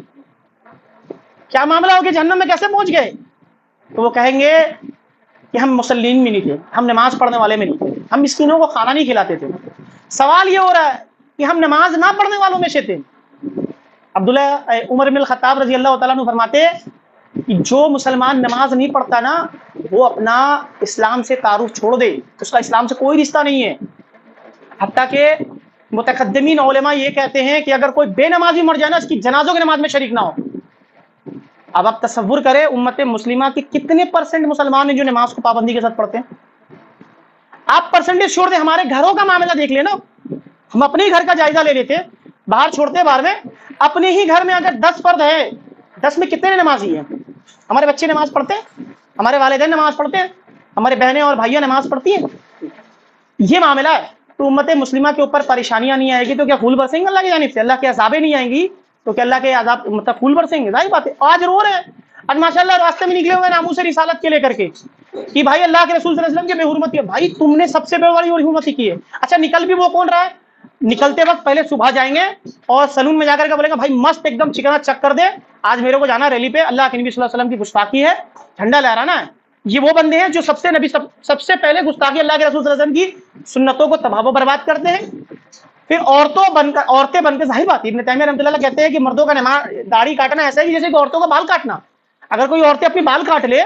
کیا معاملہ ہو گیا، جہنم میں کیسے پہنچ گئے؟ تو وہ کہیں گے کہ ہم مسلمین میں نہیں تھے، ہم نماز پڑھنے والے میں نہیں تھے، ہم مسکینوں کو کھانا نہیں کھلاتے تھے. سوال یہ ہو رہا ہے کہ ہم نماز نہ پڑھنے والوں میں سے تھے. عبداللہ عمر بن الخطاب رضی اللہ تعالیٰ عنہ فرماتے کہ جو مسلمان نماز نہیں پڑھتا نا وہ اپنا اسلام سے تعارف چھوڑ دے، اس کا اسلام سے کوئی رشتہ نہیں ہے. حتیٰ کہ متقدمین علماء یہ کہتے ہیں کہ اگر کوئی بے نمازی مر جائے نا اس کی جنازوں کی نماز میں شریک نہ ہو. اب آپ تصور کریں امت مسلمہ کے کتنے پرسنٹ مسلمان ہیں جو نماز کو پابندی کے ساتھ پڑھتے ہیں. آپ پرسنٹیج چھوڑ دیں، ہمارے گھروں کا معاملہ دیکھ لیں نا، ہم اپنے ہی گھر کا جائزہ لے لیتے، باہر چھوڑتے باہر میں، اپنے ہی گھر میں اگر 10 فرد ہے، 10 میں کتنے نمازی ہیں؟ ہمارے بچے نماز پڑھتے ہیں، ہمارے والدین نماز پڑھتے ہیں، ہمارے بہنیں اور بھائیاں نماز پڑھتی ہیں. یہ معاملہ ہے. تو امت مسلمہ کے اوپر پریشانیاں نہیں آئے گی تو کیا پھول برسیں گے اللہ کی جانب سے؟ اللہ کے عذابیں نہیں آئیں گی تو کیا اللہ کے عذاب مطلب پھول برسیں گے؟ ظاہر بات ہے. آج رو رہے ہیں، آج ماشاءاللہ راستے میں نکلے ہوئے ناموس رسالت کے لے کر کے کہ بھائی اللہ کے رسول صلی اللہ علیہ وسلم کی بے حرمتی ہے. بھائی تم نے سب سے بڑی حرمتی کی ہے. اچھا نکل بھی وہ کون رہا ہے؟ نکلتے وقت پہلے صبح جائیں گے اور سلون میں جا کر کے بولے گا بھائی مست ایک دم چکنا چک کر دے، آج میرے کو جانا ریلی پہ، اللہ کے نبی صلی اللہ علیہ وسلم کی گستاخی ہے، جھنڈا لہرانا ہے. یہ وہ بندے ہیں جو سب سے پہلے گستاخی اللہ کے رسول صلی اللہ علیہ وسلم کی سنتوں کو تباہ و برباد کرتے ہیں. پھر عورتیں بن کے ظاہر بات ہے، ابن تیمیہ رحمۃ اللہ کہتے ہیں کہ مردوں کا داڑھی کاٹنا ایسا ہے جیسے کہ عورتوں کا بال کاٹنا. اگر کوئی عورتیں اپنی بال کاٹ لے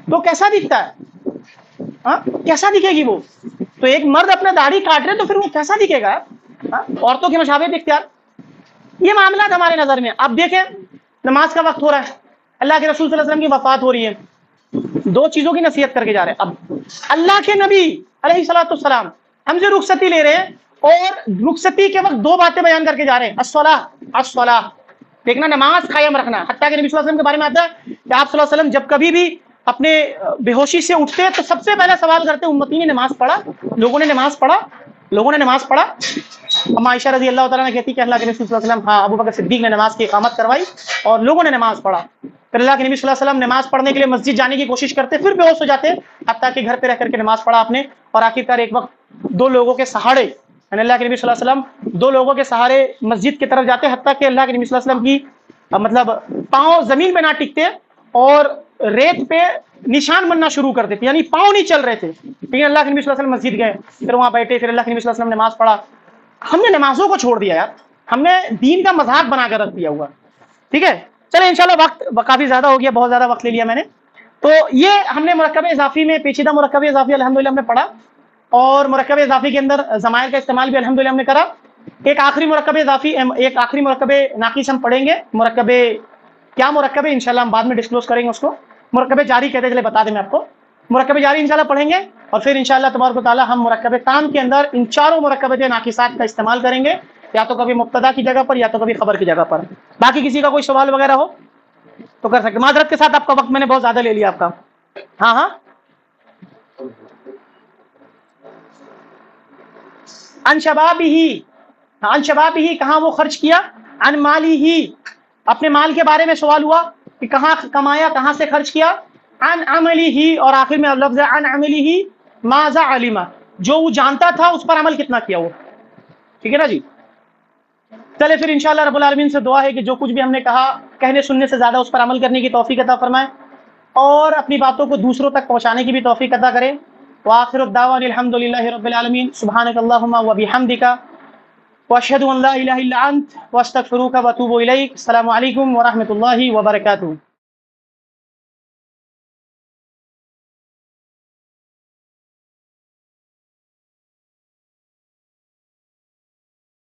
تو کیسا دکھتا ہے؟ ہاں کیسا دکھے گی وہ؟ تو ایک مرد اپنا داڑھی کاٹ رہے تو پھر وہ کیسا دکھے گا؟ عورتوں کی مشابہت اختیار. یہ معاملات ہمارے نظر میں. اب دیکھیں نماز کا وقت ہو رہا ہے، اللہ کے رسول صلی اللہ علیہ وسلم کی وفات ہو رہی ہے، 2 چیزوں کی نصیحت کر کے جا رہے ہیں. اب اللہ کے نبی علیہ الصلوۃ والسلام ہم سے رخصتی لے رہے ہیں اور رخصتی کے وقت 2 باتیں بیان کر کے جا رہے ہیں، الصلاۃ دیکھنا، نماز قائم رکھنا. حتیٰ کہ نبی صلی اللہ علیہ وسلم کے بارے میں آتا ہے کہ آپ صلی اللہ علیہ وسلم جب کبھی بھی اپنے بے ہوشی سے اٹھتے تو سب سے پہلا سوال کرتے امتی نے نماز پڑھا، لوگوں نے نماز پڑھا. اما عائشہ رضی اللہ تعالیٰ نے کہتی کہ اللہ کے نبی صلی اللہ علیہ وسلم، ہاں ابو بکر صدیق نے نماز کی اقامت کروائی اور لوگوں نے نماز پڑھا. پھر اللہ کے نبی صلی اللہ علیہ وسلم نماز پڑھنے کے لیے مسجد جانے کی کوشش کرتے، پھر بے ہوش ہو جاتے، حتیٰ کہ گھر پہ رہ کر کے نماز پڑھا آپ نے. اور آخرکار ایک وقت 2 لوگوں کے سہارے، یعنی اللہ کے نبی صلی اللہ علیہ وسلم 2 لوگوں کے سہارے مسجد کی طرف جاتے، حتیٰ کہ اللہ کے نبی صلی اللہ علیہ وسلم کی مطلب پاؤں زمین پہ نہ ٹکتے اور ریت پہ نشان بننا شروع کر دیتے، یعنی پاؤں نہیں چل رہے تھے. لیکن اللہ کے نبی صلی اللہ علیہ وسلم مسجد گئے، پھر وہاں بیٹھے، پھر اللہ کے نبی صلی اللہ علیہ وسلم نماز پڑھا. ہم نے نمازوں کو چھوڑ دیا یار، ہم نے دین کا مذاق بنا کر رکھ دیا ہوا. ٹھیک ہے چلیں انشاءاللہ وقت کافی زیادہ ہو گیا، بہت زیادہ وقت لے لیا میں نے. تو یہ ہم نے مرکب اضافی میں پیچیدہ مرکب اضافی الحمدللہ ہم نے پڑھا، اور مرکب اضافی کے اندر ضمائر کا استعمال بھی الحمدللہ ہم نے کرا. ایک آخری مرکب ناقص ہم پڑھیں گے. کیا مرکب ہے انشاءاللہ ہم بعد میں ڈسکلوز کریں گے اس کو. مرکب جاری کہتے ہیں، چلے بتا دیں میں آپ کو. مرکب جاری انشاءاللہ پڑھیں گے اور پھر انشاءاللہ تبارک و تعالی ہم مرکب تام کے اندر ان 4 مرکبات ناقصات کا استعمال کریں گے، یا تو کبھی مبتدا کی جگہ پر یا تو کبھی خبر کی جگہ پر. باقی کسی کا کوئی سوال وغیرہ ہو تو کر سکتے. معذرت کے ساتھ آپ کا وقت میں نے بہت زیادہ لے لیا آپ کا. ہاں ان شبابہ کہاں وہ خرچ کیا، ان مالی ہی اپنے مال کے بارے میں سوال ہوا کہ کہاں کمایا، کہاں سے خرچ کیا. عن عملی ہی، اور آخر میں لفظ عن عملی ہی ماذا علما، جو وہ جانتا تھا اس پر عمل کتنا کیا وہ. ٹھیک ہے نا جی. چلے پھر انشاءاللہ رب العالمین سے دعا ہے کہ جو کچھ بھی ہم نے کہا کہنے سننے سے زیادہ اس پر عمل کرنے کی توفیق عطا فرمائے اور اپنی باتوں کو دوسروں تک پہنچانے کی بھی توفیق عطا کرے. وآخر الدعوانا الحمدللہ رب العالمین. سبحانک اللہم وبحمدک واشہد ان لا الہ الا انت واستغفرک واتوب الیک. السلام علیکم ورحمۃ اللہ وبرکاتہ.